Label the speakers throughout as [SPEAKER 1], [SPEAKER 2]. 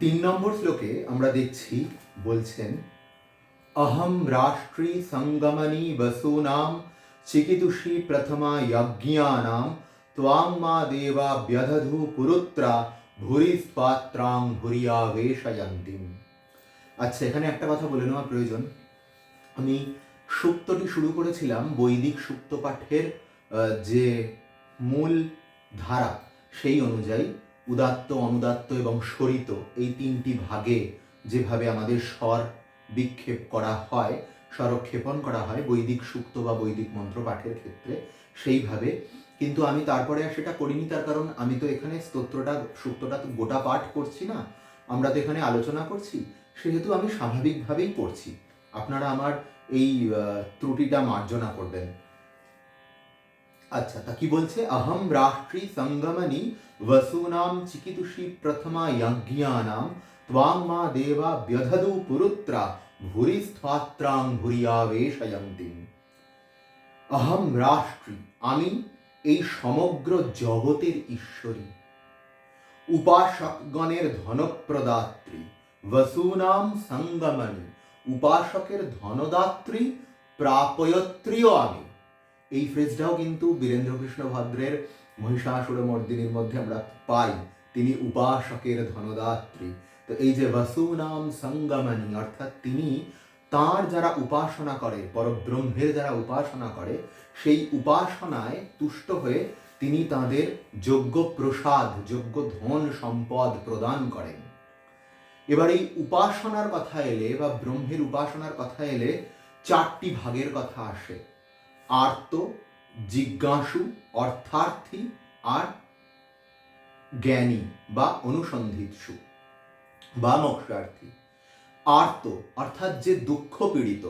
[SPEAKER 1] নম্বর শ্লোকে আমরা দেখছি বলছেন अहम राष्ट्री संगमनी वसूनां चिकितुषी प्रथमा यज्ञानां त्वां मा देवा व्यदधु पुरुत्रा ভুরিস্পাত্রাং ভুরিয়াবেশয়ন্তিম। আচ্ছা, এখানে একটা কথা বলে নেওয়া প্রয়োজন। আমি সূক্তটি শুরু করেছিলাম বৈদিক সূক্ত পাঠের যে মূল ধারা সেই অনুযায়ী উদাত্ত, অনুদাত্ত এবং স্বরিত এই তিনটি ভাগে যেভাবে আমাদের স্বর বিক্ষেপ করা হয়, স্বরক্ষেপণ করা হয় বৈদিক সূক্ত বা বৈদিক মন্ত্র পাঠের ক্ষেত্রে, সেইভাবে। কিন্তু আমি তারপরে আর সেটা করিনি, তার কারণ আমি তো এখানে সূক্তটা তো গোটা পাঠ করছি না, আমরা তো এখানে আলোচনা করছি, সেহেতু আমি স্বাভাবিকভাবেই করছি। আপনারা আমার এই ত্রুটিটা মার্জনা করবেন। আচ্ছা, তা কি বলছে? অহম রাষ্ট্রী সঙ্গমনি वसूनां चिकितुषी प्रथमा यज्ञानां त्वां मा देवा व्यदधु पुरुत्रा भूरिस्त्वात्रां भूरियावेशयन्तिम्। अहम राष्ट्री, আমি এই সমগ্র জগতের ঈশ্বরী, উপাসকগণের ধনপ্রদাত্রী, वसूनां সঙ্গমনি, উপাসকের ধনদাত্রী, প্রাপয়ত্রীও আমি। এই ফ্রেজটাও কিন্তু বীরেন্দ্রকৃষ্ণ ভদ্রের মহিষাসুরমর্দিনীর মধ্যে আমরা পাই, তিনি উপাসকের ধনদাত্রী। তো এই যে বসুনাম সঙ্গমনি, অর্থাৎ তিনি তাঁর যারা উপাসনা করে, পরব্রহ্মের যারা উপাসনা করে, সেই উপাসনায় তুষ্ট হয়ে তিনি তাদের যোগ্য প্রসাদ, যোগ্য ধন সম্পদ প্রদান করেন। এবার এই উপাসনার কথা এলে বা ব্রহ্মের উপাসনার কথা এলে চারটি ভাগের কথা আসে: আর্ত, জিজ্ঞাসু, অর্থার্থী আর জ্ঞানী বা অনুসন্ধিৎসু বা মোক্ষার্থী। আর্ত অর্থাৎ যে দুঃখ পীড়িত,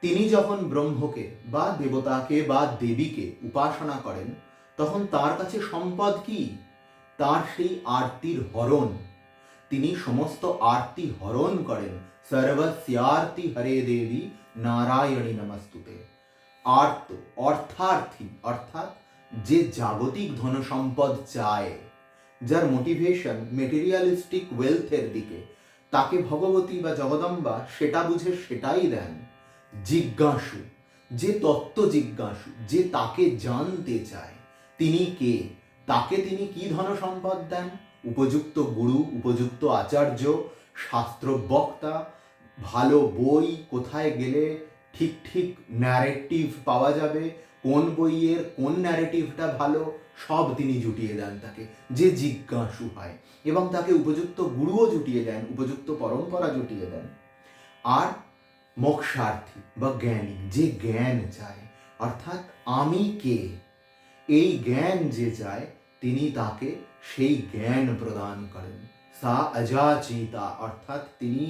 [SPEAKER 1] তিনি যখন ব্রহ্মকে বা দেবতাকে বা দেবীকে উপাসনা করেন, তখন তার কাছে সম্পদ কি? তার সেই আরতির হরণ। তিনি সমস্ত আরতি হরণ করেন। সর্বস্যার্তি হরে দেবী নারায়ণী নমস্তুতে। আর্ত অর্থার্থী অর্থাৎ যে জাগতিক ধন সম্পদ চায়, যার মোটিভেশন মেটেরিয়ালিস্টিক ওয়েলথের দিকে, তাকে ভগবতী বা জগদম্বা সেটা বুঝে সেটাই দেন। জিজ্ঞাসু, যে তত্ত্ব জিজ্ঞাসু, যে তাকে জানতে চায় তিনি কে, তাকে তিনি কি ধন সম্পদ দেন? উপযুক্ত গুরু, উপযুক্ত আচার্য, শাস্ত্র বক্তা, ভালো বই, কোথায় গেলে ঠিক ঠিক ন্যারেটিভ পাওয়া যাবে, কোন বইয়ের কোন ন্যারেটিভটা ভালো, সব তিনি জুটিয়ে দেন তাকে, যে জিজ্ঞাসু হয়, এবং তাকে উপযুক্ত গুরুও জুটিয়ে দেন, উপযুক্ত পরম্পরা জুটিয়ে দেন। আর মোক্ষার্থী বা জ্ঞানী, যে জ্ঞান চায়, অর্থাৎ আমি কে, এই জ্ঞান যে চায় তিনি তাকে সেই জ্ঞান প্রদান করেন। সা অযাচিতা অর্থাৎ তিনি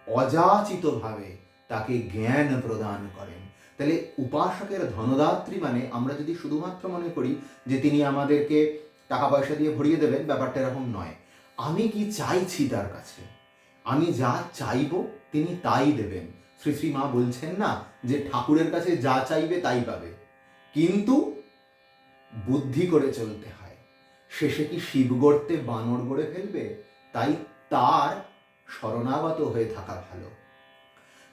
[SPEAKER 1] অযাচিতভাবে তাকে জ্ঞান প্রদান করেন। তাহলে উপাসকের ধনদাত্রী মানে আমরা যদি শুধুমাত্র মনে করি যে তিনি আমাদেরকে টাকা পয়সা দিয়ে ভরিয়ে দেবেন, ব্যাপারটা এরকম নয়। আমি কি চাইছি তার কাছে, আমি যা চাইব তিনি তাই দেবেন। শ্রী শ্রী মা বলছেন না যে ঠাকুরের কাছে যা চাইবে তাই পাবে, কিন্তু বুদ্ধি করে চলতে হয়। শেষে কি শিব গড়তে বানর গড়ে ফেলবে? তাই তার শরণাগত হয়ে থাকা ভালো।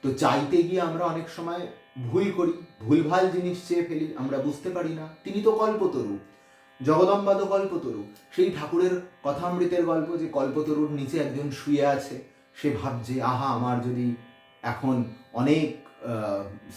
[SPEAKER 1] তো চাইতে গিয়ে আমরা অনেক সময় ভুল করি, ভুলভাল জিনিস চেয়ে ফেলি, আমরা বুঝতে পারি না তিনি তো কল্পতরু, জগদম্বা তো কল্পতরু। সেই ঠাকুরের কথামৃতের গল্প, যে কল্পতরুর নিচে একজন শুয়ে আছে, সে ভাবছে আহা আমার যদি এখন অনেক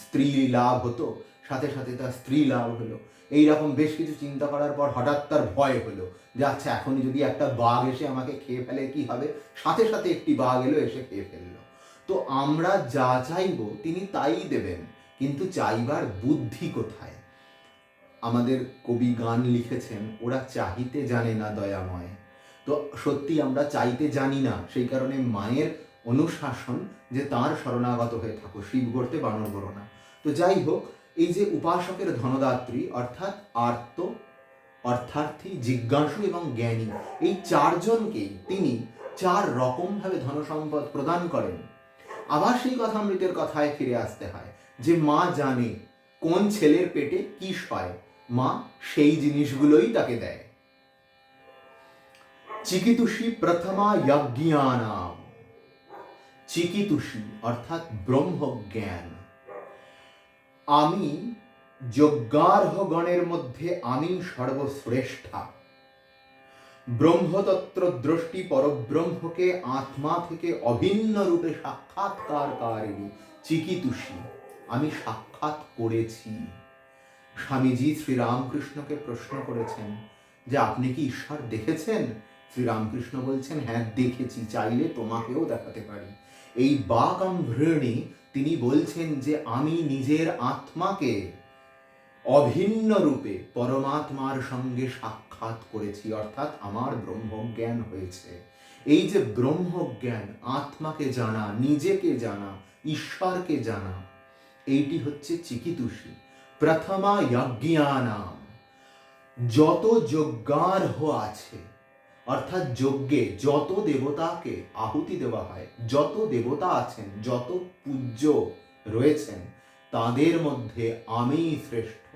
[SPEAKER 1] স্ত্রী লাভ হতো, সাথে সাথে তার স্ত্রী লাভ হলো। এইরকম বেশ কিছু চিন্তা করার পর হঠাৎ তার ভয় হলো যে আচ্ছা এখনই যদি একটা বাঘ এসে আমাকে খেয়ে ফেলে কি হবে? সাথে সাথে একটি বাঘ এলো, এসে খেয়ে ফেললো। তো আমরা যা চাইব তিনি তাই দেবেন, কিন্তু চাইবার বুদ্ধি কোথায়? আমাদের কবি গান লিখেছেন, ওরা চাহিতে জানে না দয়াময়। তো সত্যি আমরা চাইতে জানি না, সেই কারণে মায়ের অনুশাসন যে তার শরণাগত হয়ে থাকো, শিব গড়তে বানর গড়ো না। তো যাই হোক, এই যে উপাসকের ধনদাত্রী অর্থাৎ আর্ত, অর্থার্থী, জিজ্ঞাসু এবং জ্ঞানী, এই চারজনকেই তিনি চার রকমভাবে ধনসম্পদ প্রদান করেন। আবার সেই কথামৃতের কথায় ফিরে আসতে হয় যে মা জানে কোন ছেলের পেটে কি সয়, মা সেই জিনিসগুলোই তাকে দেয়। চিকিতুষী প্রথমা যজ্ঞানাম। চিকিতুষী অর্থাৎ ব্রহ্মজ্ঞান। আমি যজ্ঞার্হগণের মধ্যে আমি সর্বশ্রেষ্ঠা। ব্রহ্মতত্ত্ব দ্রষ্টি পরব্রহ্মকে আত্মা থেকে অভিন্ন রূপে সাক্ষাৎকারকারিণী চিকিতুষী আমি সাক্ষাৎ করেছি। স্বামীজি শ্রীরামকৃষ্ণকে প্রশ্ন করেছেন যে আপনি কি ঈশ্বর দেখেছেন? শ্রীরামকৃষ্ণ বলছেন, হ্যাঁ দেখেছি, চাইলে তোমাকেও দেখাতে পারি। এই বাগাম্ভৃণী তিনি বলছেন যে আমি নিজের আত্মাকে অভিন্ন রূপে পরমাত্মার সঙ্গে সাক্ষাৎ করেছি, অর্থাৎ আমার ব্রহ্মজ্ঞান হয়েছে। এই যে ব্রহ্মজ্ঞান, আত্মাকে জানা, নিজেকে জানা, ঈশ্বরকে জানা, এইটি হচ্ছে চিকিতুষী। প্রথমা যজ্ঞানাম। যত যজ্ঞার্হ আছে, অর্থাৎ যজ্ঞে যত দেবতাকে আহুতি দেওয়া হয়, যত দেবতা আছেন, যত পূজ্য রয়েছেন, তাদের মধ্যে আমি শ্রেষ্ঠ।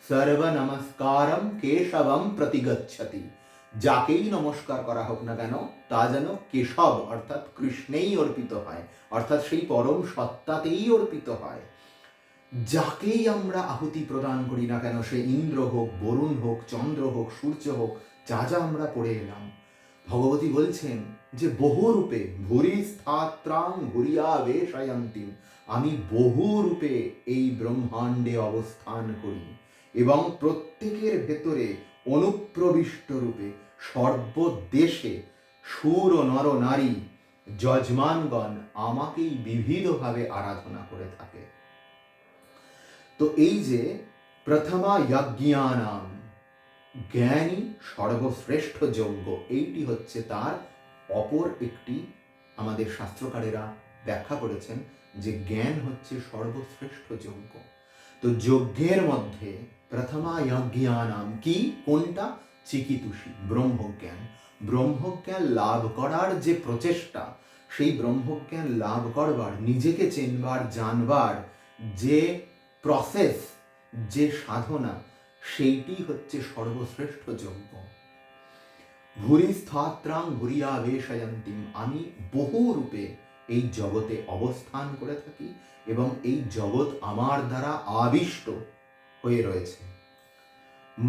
[SPEAKER 1] সর্ব নমস্কারম কেশবম প্রতিগচ্ছতি। যাকেই নমস্কার করা হোক না কেন তা যেন কেশব অর্থাৎ কৃষ্ণেই অর্পিত হয়, অর্থাৎ সেই পরম সত্তাতেই অর্পিত হয়। যাকেই আমরা আহুতি প্রদান করি না কেন, সে ইন্দ্র হোক, বরুণ হোক, চন্দ্র হোক, সূর্য হোক, যা যা আমরা পড়ে এলাম, ভগবতী বলছেন যে বহুরূপে ভুরি স্থাত্রাং ভুরিয়া বেশায়ন্তি। আমি বহুরূপে এই ব্রহ্মাণ্ডে অবস্থান করি এবং প্রত্যেকের ভেতরে অনুপ্রবিষ্ট রূপে সর্বদেশে সুর নর নারী যজমানগণ আমাকেই বিবিধভাবে আরাধনা করে থাকে। তো এই যে প্রথমা যজ্ঞানাম, জ্ঞানী সর্বশ্রেষ্ঠ যজ্ঞ, এইটি হচ্ছে তার অপর একটি, আমাদের শাস্ত্রকারেরা ব্যাখ্যা করেছেন যে জ্ঞান হচ্ছে সর্বশ্রেষ্ঠ যজ্ঞ। তো যজ্ঞের মধ্যে প্রথমা যজ্ঞানাম কি, কোনটা? চিকিতুষী, ব্রহ্মজ্ঞান। ব্রহ্মজ্ঞান লাভ করার যে প্রচেষ্টা, সেই ব্রহ্মজ্ঞান লাভ করবার, নিজেকে চেনবার, জানবার যে প্রসেস, যে সাধনা, সেইটি হচ্ছে সর্বশ্রেষ্ঠ যজ্ঞ। ভুরি স্থাত্রাং ভুরিয়া বেশায়ন্তিম। আমি বহু রূপে এই জগতে অবস্থান করে থাকি এবং এই জগৎ আমার দ্বারা আবিষ্ট হয়ে রয়েছে।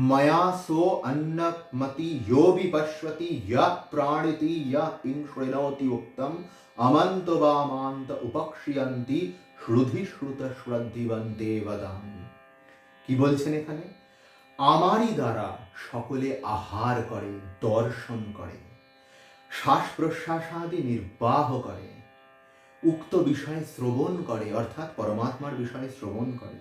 [SPEAKER 1] ময়া সো অন্নমতি ইয়ো বিপশ্যতি ইয়ঃ প্রাণিতি ইয়ঃ ইং শৃণোতি উক্তম অমন্ত বামান্ত উপক্ষ্যন্তি শ্রুধি শ্রুত শ্রদ্ধিবন্তে বদামি। কি বলছেন এখানে? আমারই দ্বারা সকলে আহার করে, দর্শন করে, শ্বাস প্রশ্বাস আদি নির্বাহ করে, উক্ত বিষয় শ্রবণ করে, অর্থাৎ পরমাত্মার বিষয় শ্রবণ করে।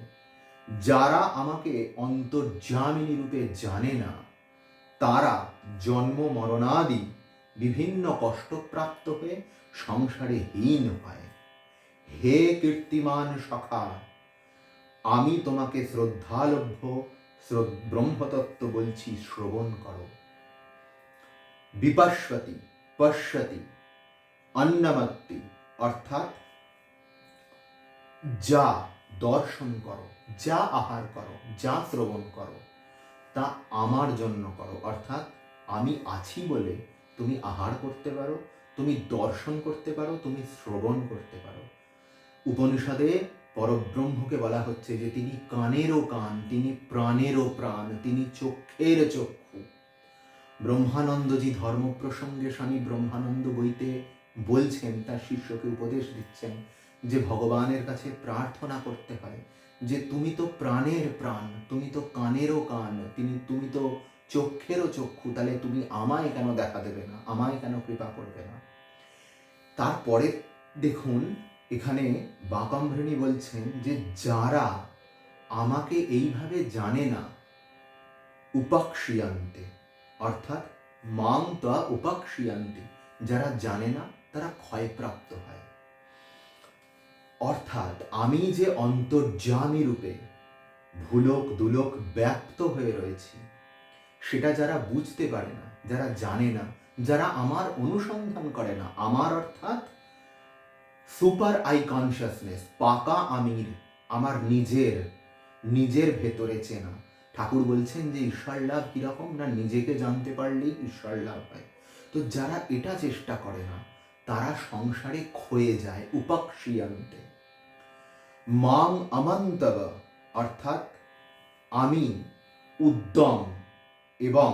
[SPEAKER 1] যারা আমাকে অন্তর্যামিনী রূপে জানে না, তারা জন্ম মরণাদি বিভিন্ন কষ্টপ্রাপ্ত হয়ে সংসারে হীন হয়। হে কীর্তিমান সখা, আমি তোমাকে শ্রদ্ধালভ্য ব্রহ্মতত্ত্ব বলছি, শ্রবণ করো। বিপশ্যতি, পশ্যতি, অন্নমত্তি, অর্থাৎ যা দর্শন করো, যা আহার করো, যা শ্রবণ করো, তা আমার জন্য করো। অর্থাৎ আমি আছি বলে তুমি আহার করতে পারো, তুমি দর্শন করতে পারো, তুমি শ্রবণ করতে পারো। উপনিষদে পরব্রহ্মকে বলা হচ্ছে যে তিনি কানেরও কান, তিনি প্রাণেরও প্রাণ, তিনি চক্ষের চক্ষু। ব্রহ্মানন্দজি ধর্ম প্রসঙ্গে স্বামী ব্রহ্মানন্দ বইতে বলছেন, তার শিষ্যকে উপদেশ দিচ্ছেন যে ভগবানের কাছে প্রার্থনা করতে হয় যে তুমি তো প্রাণের প্রাণ, তুমি তো কানেরও কান, তুমি তো চক্ষেরও চক্ষু, তাহলে তুমি আমায় কেন দেখা দেবে না, আমায় কেন কৃপা করবে না? তারপরে দেখুন এখানে বাকাম্ভৃণী বলছেন যে যারা আমাকে এইভাবে জানে না, উপাক্ষ্যন্তে, অর্থাৎ মাং ত্বা উপাক্ষ্যন্তে, যারা জানে না তারা ক্ষয়প্রাপ্ত হয়। অর্থাৎ আমি যে অন্তর্যামী রূপে ভুলোক দুলোক ব্যাপ্ত হয়ে রয়েছি, সেটা যারা বুঝতে পারে না, যারা জানে না, যারা আমার অনুসন্ধান করে না, আমার অর্থাৎ সুপার আই কনসিয়াসনেস, পাকা আমির, আমার নিজের ভেতরে চেনা। ঠাকুর বলছেন যে ঈশ্বর লাভ কিরকম না, নিজেকে জানতে পারলেই ঈশ্বর লাভ হয়। তো যারা এটা চেষ্টা করে না তারা সংসারে ক্ষয়ে যায়। উপক্ষীয়ন্তে। মাং আমন্তব, অর্থাৎ আমি উদ্যম এবং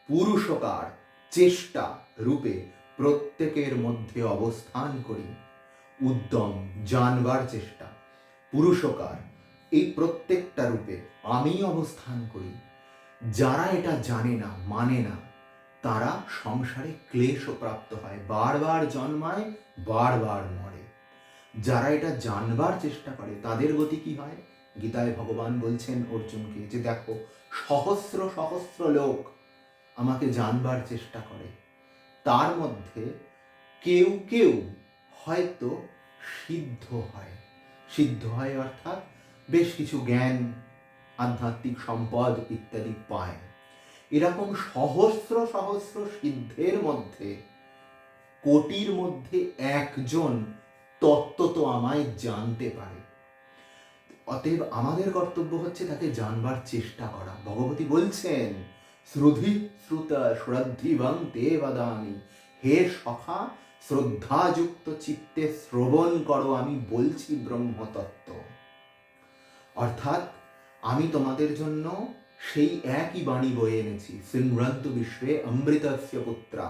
[SPEAKER 1] পুরুষকার চেষ্টা রূপে প্রত্যেকের মধ্যে অবস্থান করি। উদ্যম জানবার চেষ্টা, পুরুষকার, এই প্রত্যেকটা রূপে আমি অবস্থান করি। যারা এটা জানে না, মানে না, তারা সংসারে ক্লেশপ্রাপ্ত হয়, বারবার জন্মায়, বারবার মরে। যারা এটা জানবার চেষ্টা করে তাদের গতি কি হয়? গীতায় ভগবান বলছেন অর্জুনকে যে দেখো, সহস্র সহস্র লোক আমাকে জানবার চেষ্টা করে, তার মধ্যে কেউ কেউ হয়তো সিদ্ধ হয়। সিদ্ধ হয় অর্থাৎ বেশ কিছু জ্ঞান, আধ্যাত্মিক সম্পদ ইত্যাদি পায়। এরকম সহস্র সহস্র সিদ্ধের মধ্যে কোটির মধ্যে একজন তত্ত্বত আমায় জানতে পারে। অতএব আমাদের কর্তব্য হচ্ছে তাকে জানবার চেষ্টা করা। ভগবতী বলছেন, শ্রুধি শ্রুতা শ্রদ্ধিবং তে বদামি, হে সখা শ্রদ্ধাযুক্ত চিত্তে শ্রবণ করো, আমি বলছি ব্রহ্মতত্ত্ব। অর্থাৎ আমি তোমাদের জন্য সেই একই বাণী বয়ে এনেছি, সিমরন্তু বিশ্বে অমৃতস্য পুত্রা।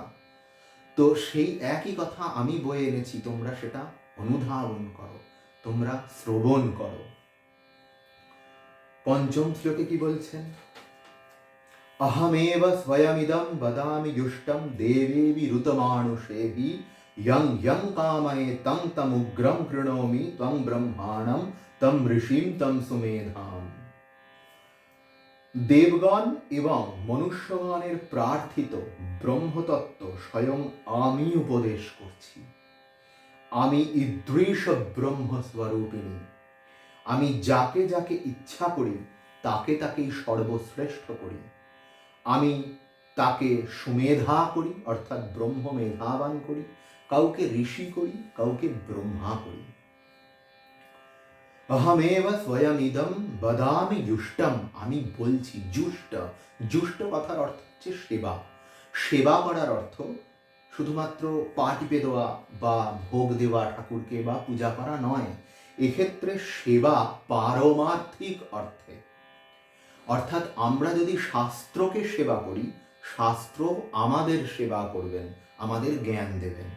[SPEAKER 1] তো সেই একই কথা আমি বয়ে এনেছি, তোমরা সেটা অনুধাবন করো, তোমরা শ্রবণ করো। পঞ্চম শ্লোকে কি বলছেন? अहमेव स्वयमिदं वदामि युष्टं देवेवि ऋतमानुषेभि यं यं कामये तं तमुग्रं कृणोमि त्वं ब्रह्माणं तं ऋषिं तं सुमेधाम्। দেবগণ এবং মনুষ্যগণের প্রার্থিত ব্রহ্মতত্ত্ব স্বয়ং আমি উপদেশ করছি। আমি ঈদৃশ ব্রহ্মস্বরূপিণী। আমি যাকে যাকে ইচ্ছা করি তাকে তাকেই সর্বশ্রেষ্ঠ করি। আমি তাকে সুমেধা করি, অর্থাৎ ব্রহ্ম মেধাবান করি, কাউকে ঋষি করি, কাউকে ব্রহ্মা করি। অহমেব স্বয়মিদম বদামি জুষ্টম, আমি বলছি। জুষ্ট, জুষ্ট কথার অর্থ হচ্ছে সেবা। সেবা করার অর্থ শুধুমাত্র পা টিপে দেওয়া বা ভোগ দেওয়া ঠাকুরকে বা পূজা করা নয়। এক্ষেত্রে সেবা পারমার্থিক অর্থে। অর্থাৎ আমরা যদি শাস্ত্রকে সেবা করি, শাস্ত্র আমাদের সেবা করবেন, আমাদের জ্ঞান দেবেন।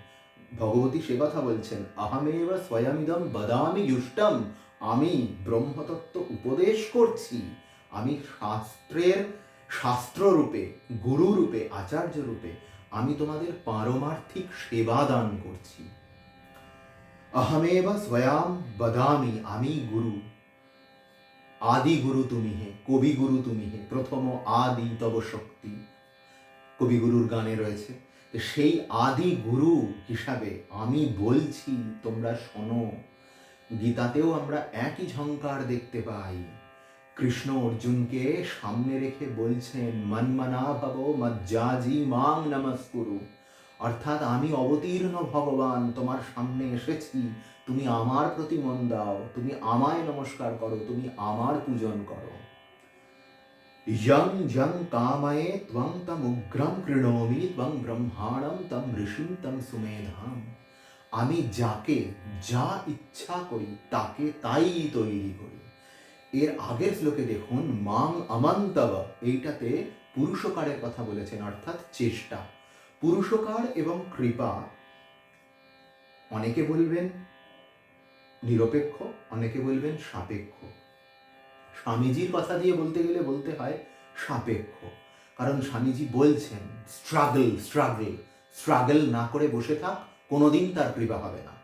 [SPEAKER 1] ভগবতী সে কথা বলছেন, আহমেব স্বয়মিদম বদামি জুষ্টম, আমি ব্রহ্মতত্ত্ব উপদেশ করছি। আমি শাস্ত্ররূপে, গুরুরূপে, আচার্য রূপে আমি তোমাদের পারমার্থিক সেবা দান করছি। अहमेव स्वयं बदामी, আমি গুরু। আদি গুরু তুমি হে, কবি গুরু তুমি হে, প্রথম আদি তব শক্তি, কবিগুরুর গানে রয়েছে। সেই আদি গুরু হিসাবে আমি বলছি, তোমরা শোনো। গীতাতেও আমরা একই ঝঙ্কার দেখতে পাই। কৃষ্ণ অর্জুনকে সামনে রেখে বলছেন, মন্মনা ভব মজ্জাজি মাং নমস্কুরু। অর্থাৎ আমি অবতীর্ণ ভগবান তোমার সামনে এসেছি, তুমি আমার প্রতি মন দাও, তুমি আমায় নমস্কার করো, তুমি আমার পূজন করো। यं यं कामये त्वं तमुग्रं कृणोमि त्वं ब्रह्माणं तं ऋषिं तं सुमेधाम्। আমি যাকে যা ইচ্ছা করি তাকে তাই তৈরি করি। এর আগের শ্লোকে দেখুন, মাং আমন্তব, এইটাতে পুরুষকারের কথা বলেছেন, অর্থাৎ চেষ্টা। পুরুষকার এবং কৃপা অনেকে বলবেন নিরপেক্ষ, অনেকে বলবেন সাপেক্ষ। স্বামীজির কথা দিয়ে বলতে গেলে বলতে হয় সাপেক্ষ। কারণ স্বামীজি বলছেন, স্ট্রাগল স্ট্রাগল স্ট্রাগল না করে বসে থাক, কোনোদিন তার কৃপা হবে না।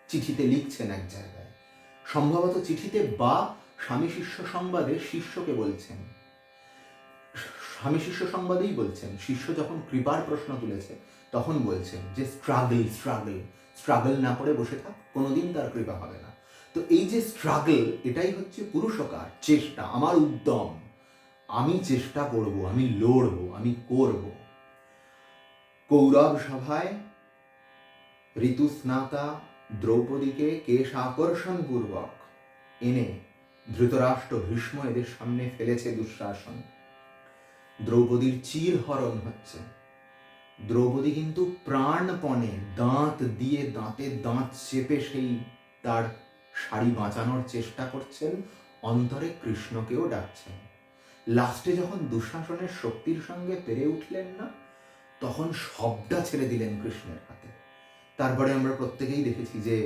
[SPEAKER 1] চিঠিতে লিখছেন এক জায়গায়, সম্ভবত চিঠিতে বা স্বামী শিষ্য সংবাদে শিষ্যকে বলছেন, স্বামী শিষ্য সংবাদেই বলছেন। শিষ্য যখন কৃপার প্রশ্ন তুলেছে তখন বলছেন যে স্ট্রাগল স্ট্রাগল স্ট্রাগল না করে বসে থাক, কোনোদিন তার কৃপা হবে না। তো এই যে স্ট্রাগল, এটাই হচ্ছে পুরুষকার, চেষ্টা, আমার উদ্যম। আমি চেষ্টা করব, আমি লড়ব, আমি করব। কৌরব সভায় ঋতুস্নাতা দ্রৌপদীকে কেশ আকর্ষণ পূর্বক এনে ধৃতরাষ্ট্র ভীষ্ম এদের সামনে ফেলেছে দুঃশাসন। দ্রৌপদীর চিরহরণ হচ্ছে। দ্রৌপদী কিন্তু প্রাণপণে দাঁত দিয়ে দাঁতে দাঁত চেপে সেই তার শাড়ি বাঁচানোর চেষ্টা করছেন, অন্তরে কৃষ্ণকেও ডাকছেন। লাস্টে যখন দুঃশাসনের শক্তির সঙ্গে পেরে উঠলেন না, তখন সবটা ছেড়ে দিলেন কৃষ্ণের হাতে। তারপরে আমরা প্রত্যেকেই দেখেছি যে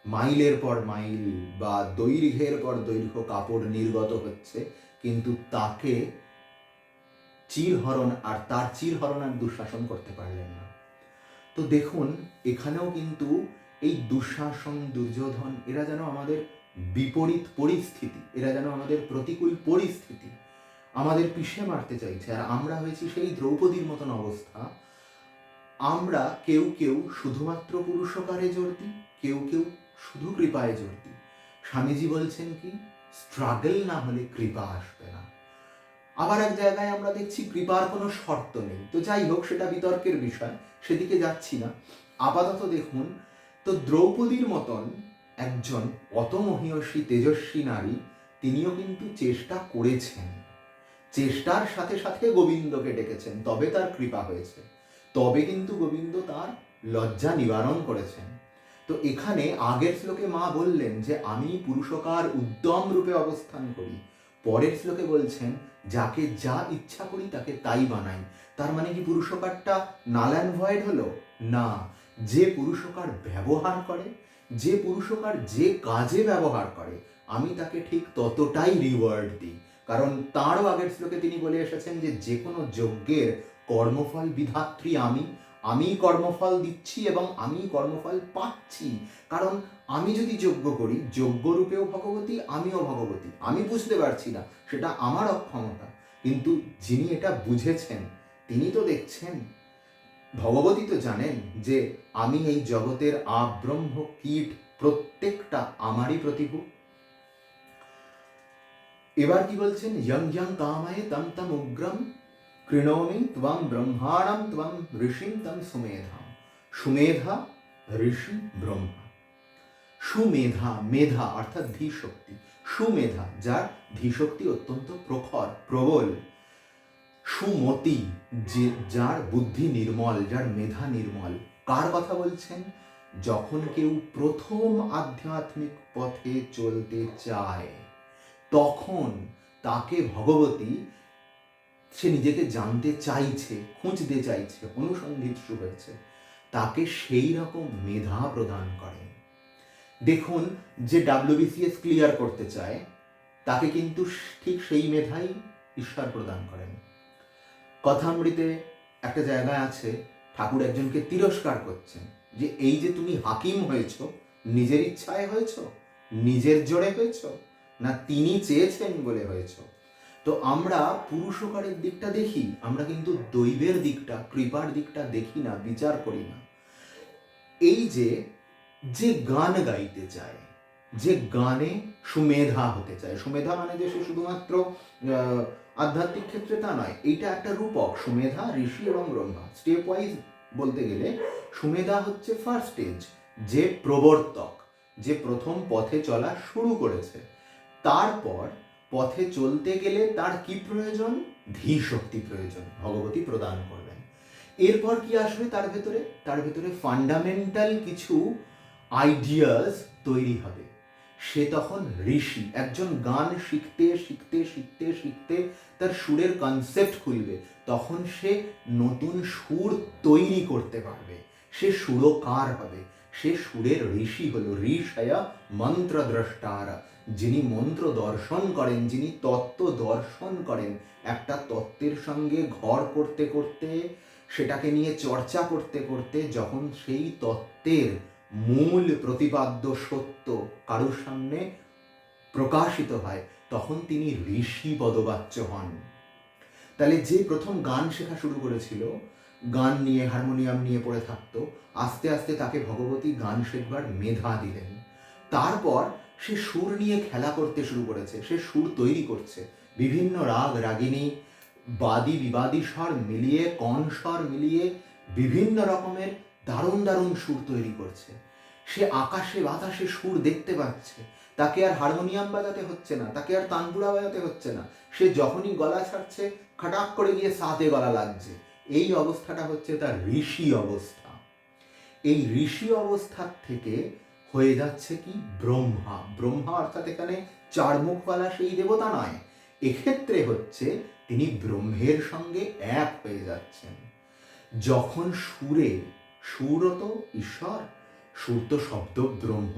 [SPEAKER 1] মাইলের পর মাইল বা দৈর্ঘ্যের পর দৈর্ঘ্য কাপড় নির্গত হচ্ছে, কিন্তু তাকে চিরহরণ আর তার চিরহরণ আর দুঃশাসন করতে পারলেন না। তো দেখুন এখানেও কিন্তু এই দুঃশাসন, দুর্যোধন এরা যেন আমাদের বিপরীত পরিস্থিতি, এরা যেন আমাদের প্রতিকূল পরিস্থিতি আমাদের পিষে মারতে চাইছে। আর আমরা হয়েছি সেই দ্রৌপদীর মতন অবস্থা। আমরা কেউ কেউ শুধুমাত্র পুরুষকারে জোর দিই, কেউ কেউ শুধু কৃপায় জোর দিই। স্বামীজি বলছেন কি, স্ট্রাগল না হলে কৃপা আসবে না। আবার এক জায়গায় আমরা দেখছি কৃপার কোনো শর্ত নেই। তো যাই হোক, সেটা বিতর্কের বিষয়, সেদিকে যাচ্ছি না। আপাতত দেখুন, তো দ্রৌপদীর মতন একজন অতমহিয়সী তেজস্বী নারী, তিনিও কিন্তু চেষ্টা করেছেন। চেষ্টার সাথে সাথে গোবিন্দকে ডেকেছেন, তবে তার কৃপা হয়েছে, তবে কিন্তু গোবিন্দ তার লজ্জা নিবারণ করেছেন। তো এখানে আগের শ্লোকে মা বললেন যে আমি পুরুষকার উদ্যম রূপে অবস্থান করি, পরের শ্লোকে বলছেন যাকে যা ইচ্ছা করি তাকে তাই বানাই। তার মানে কি পুরুষকারটা নাল অ্যান্ড ভয়েড হলো? না, যে পুরুষকার ব্যবহার করে, যে পুরুষকার যে কাজে ব্যবহার করে, আমি তাকে ঠিক ততটাই রিওয়ার্ড দিই। কারণ তাঁরও আগের শ্লোকে তিনি বলে এসেছেন যে যে কোনো যজ্ঞের কর্মফল বিধাত্রী আমি কর্মফল দিচ্ছি এবং আমি কর্মফল পাচ্ছি। কারণ আমি যদি যজ্ঞ করি, যজ্ঞরূপেও ভগবতী, আমিও ভগবতী। আমি বুঝতে পারছি না, সেটা আমার অক্ষমতা, কিন্তু যিনি এটা বুঝেছেন তিনি তো দেখছেন। ভগবতী তো জানেন যে আমি এই জগতের আব্রহ্ম কীট প্রত্যেকটা আমারই প্রতিভূ। এবার কি বলছেন, ইয়ং ইয়ং কামায়ে তম তম উগ্রম কৃণোমি ত্বম ব্রহ্মাণম ত্বম ঋষিম তম সুমেধাম। সুমেধা, ঋষি, ব্রহ্মা। সুমেধা, মেধা অর্থাৎ ধীশক্তি। সুমেধা, যার ধীশক্তি অত্যন্ত প্রখর, প্রবল। সুমতি, যে যার বুদ্ধি নির্মল, যার মেধা নির্মল। কার কথা বলছেন? যখন কেউ প্রথম আধ্যাত্মিক পথে চলতে চায়, তখন তাকে ভগবতী, সে নিজেকে জানতে চাইছে, খুঁজতে চাইছে, অনুসন্ধিৎসু হয়েছে, তাকে সেই রকম মেধা প্রদান করেন। দেখুন, যে WBCS ক্লিয়ার করতে চায় তাকে কিন্তু ঠিক সেই মেধাই ঈশ্বর প্রদান করেন। কথামৃতে একটা জায়গায় আছে, ঠাকুর একজনকে তিরস্কার করছেন যে এই যে তুমি হাকিম হয়েছ, নিজের ইচ্ছায় হয়েছ, নিজের জোরে হয়েছ, না তিনি চেয়েছেন বলে হয়েছ? তো আমরা পুরুষকারের দিকটা দেখি, আমরা কিন্তু দৈবের দিকটা, কৃপার দিকটা দেখি না, বিচার করি না। এই যে যে গান গাইতে চায়, যে গানে সুমেধা হতে চায়, সুমেধা মানে যে সে শুধুমাত্র আধ্যাত্মিক ক্ষেত্রে তা নয়, এইটা একটা রূপক। সুমেধা, ঋষি এবং ব্রহ্মা, স্টেপ ওয়াইজ বলতে গেলে সুমেধা হচ্ছে ফার্স্ট স্টেজ, যে প্রবর্তক, যে প্রথম পথে চলা শুরু করেছে। তারপর পথে চলতে গেলে তার কি প্রয়োজন? ধীশক্তি প্রয়োজন, ভগবতী প্রদান করবেন। এরপর কি আসবে তার ভেতরে? তার ভেতরে ফান্ডামেন্টাল কিছু আইডিয়াস তৈরি হবে। সে তখন ঋষি, একজন গান শিখতে শিখতে শিখতে শিখতে তার সুরের কনসেপ্ট খুলবে, তখন সে নতুন সুর তৈরি করতে পারবে, সে সুরকার হবে, সে সুরের ঋষি হলো। ঋষয়া মন্ত্রদ্রষ্টারা, যিনি মন্ত্র দর্শন করেন, যিনি তত্ত্ব দর্শন করেন। একটা তত্ত্বের সঙ্গে ঘর করতে করতে, সেটাকে নিয়ে চর্চা করতে করতে, যখন সেই তত্ত্বের মূল প্রতিপাদ্য সত্য কারোর সামনে প্রকাশিত হয়, তখন তিনি ঋষি পদবাচ্য হন। তাহলে যে প্রথম গান শেখা শুরু করেছিল, গান নিয়ে, হারমোনিয়াম নিয়ে পড়ে থাকতো, আস্তে আস্তে তাকে ভগবতী গান শেখবার মেধা দিলেন। তারপর সে সুর নিয়ে খেলা করতে শুরু করেছে, সে সুর তৈরি করছে, বিভিন্ন রাগ রাগিনী, বাদী বিবাদী স্বর মিলিয়ে, কণ স্বর মিলিয়ে বিভিন্ন রকমের দারুণ দারুণ সুর তৈরি করছে। সে আকাশে বাতাসে সুর দেখতে পাচ্ছে, তাকে আর হারমোনিয়াম বাজাতে হচ্ছে না, তাকে আর তানপুরা বাজাতে হচ্ছে না। সে যখনই গলা ছাড়ছে, খাটাক করে গিয়ে সাথে গলা লাগছে। এই অবস্থাটা হচ্ছে তার ঋষি অবস্থা। এই ঋষি অবস্থার থেকে হয়ে যাচ্ছে কি ব্রহ্মা। ব্রহ্মা অর্থাৎ এখানে চার মুখওয়ালা সেই দেবতা নয়, এক্ষেত্রে হচ্ছে তিনি ব্রহ্মের সঙ্গে এক হয়ে যাচ্ছেন। যখন সুর তো ঈশ্বর, সুর তো শব্দ ব্রহ্ম,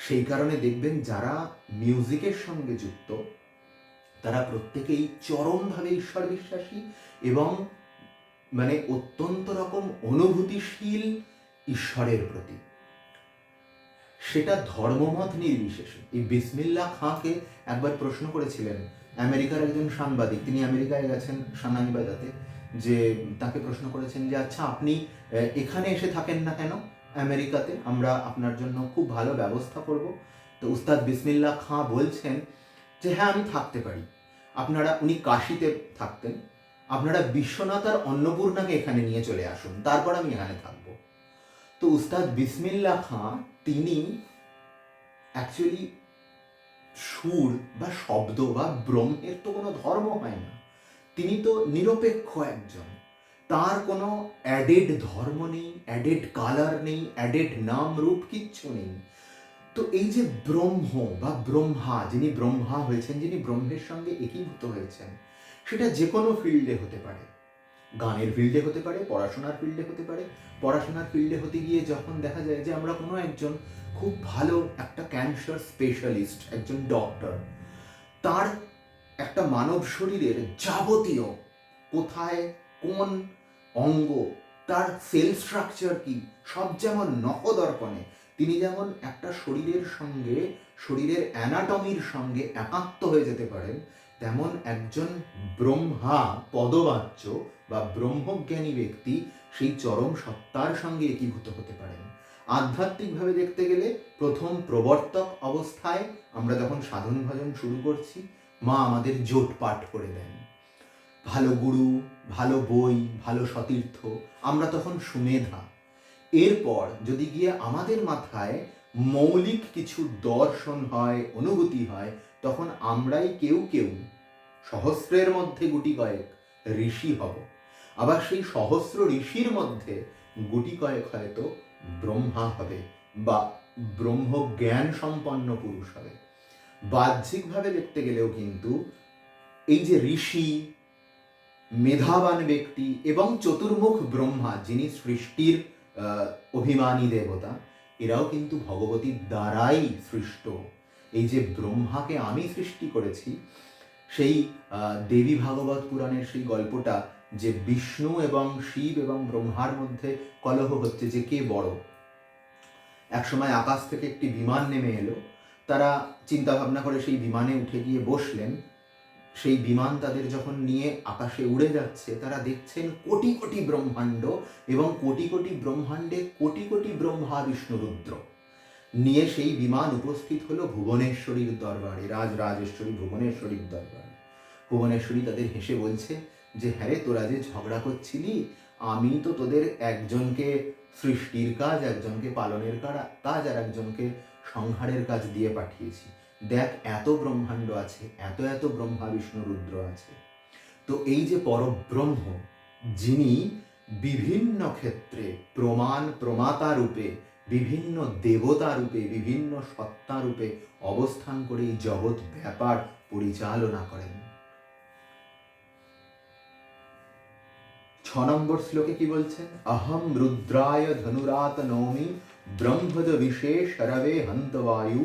[SPEAKER 1] সেই কারণে দেখবেন যারা মিউজিকের সঙ্গে যুক্ত তারা প্রত্যেকেই চরমভাবে ঈশ্বর বিশ্বাসী এবং মানে অত্যন্ত রকম অনুভূতিশীল ঈশ্বরের প্রতি। সেটা ধর্মমত নির্বিশেষে। এই বিসমিল্লাহ খাঁকে একবার প্রশ্ন করেছিলেন আমেরিকার একজন সাংবাদিক, তিনি আমেরিকায় গেছেন সানাই বাজাতে, যে তাকে প্রশ্ন করেছেন যে আচ্ছা আপনি এখানে এসে থাকেন না কেন আমেরিকাতে, আমরা আপনার জন্য খুব ভালো ব্যবস্থা করব। তো উস্তাদ বিসমিল্লাহ খাঁ বলছেন যে হ্যাঁ আমি থাকতে পারি, উনি কাশিতে থাকতেন, আপনারা বিশ্বনাথ আর অন্নপূর্ণাকে এখানে নিয়ে চলে আসুন, তারপর আমি এখানে থাকবো। তো উস্তাদ বিসমিল্লাহ খাঁ তিনি অ্যাকচুয়ালি সুর বা শব্দ বা ব্রহ্মের তো কোনো ধর্ম হয় না, তিনি তো নিরপেক্ষ একজন, তার কোনো অ্যাডেড ধর্ম নেই, অ্যাডেড কালার নেই, অ্যাডেড নাম রূপ কিচ্ছু নেই। তো এই যে ব্রহ্ম বা ব্রহ্মা, যিনি ব্রহ্মা হয়েছেন, যিনি ব্রহ্মের সঙ্গে একীভূত হয়েছেন, সেটা যে কোনো ফিল্ডে হতে পারে, গানের ফিল্ডে হতে পারে, পড়াশোনার ফিল্ডে হতে পারে। পড়াশোনার ফিল্ডে হতে গিয়ে যখন দেখা যায় যে আমরা কোনো একজন খুব ভালো একটা ক্যান্সার স্পেশালিস্ট, একজন ডক্টর, তার একটা মানব শরীরের যাবতীয় কোথায় কোন অঙ্গ, তার সেল স্ট্রাকচার কি, সব যেমন নখদর্পণে, তিনি যেমন একটা শরীরের সঙ্গে, শরীরের অ্যানাটমির সঙ্গে একাত্ম হয়ে যেতে পারেন, তেমন একজন ব্রহ্মা পদবাচ্য বা ব্রহ্মজ্ঞানী ব্যক্তি সেই চরম সত্তার সঙ্গে একীভূত হতে পারেন। আধ্যাত্মিকভাবে দেখতে গেলে প্রথম প্রবর্তক অবস্থায় আমরা যখন সাধন ভজন শুরু করছি, মা আমাদের জোট পাঠ করে দেন, ভালো গুরু, ভালো বই, ভালো সতীর্থ, আমরা তখন সুমেধা। এরপর যদি গিয়ে আমাদের মাথায় মৌলিক কিছু দর্শন হয়, অনুভূতি হয়, তখন আমরাই কেউ কেউ সহস্রের মধ্যে গুটি কয়েক ঋষি হব। আবার সেই সহস্র ঋষির মধ্যে গুটি কয়েক হয়তো ব্রহ্মা হবে বা ব্রহ্মজ্ঞান সম্পন্ন পুরুষ হবে। বাহ্যিকভাবে দেখতে গেলেও কিন্তু এই যে ঋষি, মেধাবান ব্যক্তি এবং চতুর্মুখ ব্রহ্মা, যিনি সৃষ্টির অভিমানী দেবতা, এরাও কিন্তু ভগবতীর দ্বারাই সৃষ্ট। এই যে ব্রহ্মাকে আমি সৃষ্টি করেছি, সেই দেবী ভাগবত পুরাণের সেই গল্পটা, যে বিষ্ণু এবং শিব এবং ব্রহ্মার মধ্যে কলহ হচ্ছে যে কে বড়। একসময় আকাশ থেকে একটি বিমান নেমে এলো, তারা চিন্তা ভাবনা করে সেই বিমানে উঠে গিয়ে বসলেন। সেই বিমান তাদের যখন নিয়ে আকাশে উড়ে যাচ্ছে, তারা দেখছেন কোটি কোটি ব্রহ্মাণ্ড এবং কোটি কোটি ব্রহ্মাণ্ডে কোটি কোটি ব্রহ্মা বিষ্ণু রুদ্র নিয়ে সেই বিমান উপস্থিত হলো ভুবনেশ্বরীর দরবারে, রাজরাজেশ্বরী ভুবনেশ্বরীর দরবারে। ভুবনেশ্বরী তাদের হেসে বলছে যে হ্যাঁ রে, তোরা যে ঝগড়া করছিলি, আমি তো তোদের একজনকে সৃষ্টির কাজ, একজনকে পালনের কাজ, আর একজনকে সংহারের কাজ দিয়ে পাঠিয়েছি। দেখ এত ব্রহ্মাণ্ড আছে, এত এত ব্রহ্মা বিষ্ণু রুদ্র আছে। তো এই যে পরব্রহ্ম, যিনি বিভিন্ন ক্ষেত্রে প্রমাণ প্রমাতা রূপে, বিভিন্ন দেবতা রূপে, বিভিন্ন সত্তা রূপে অবস্থান করে এই জগৎ ব্যাপার পরিচালনা করেন। 6 নম্বর শ্লোকে কি বলছেন? অহম রুদ্রায় ধনুরাত নৌমি ব্রহ্মদ বিশেষ রবে হন্তবায়ু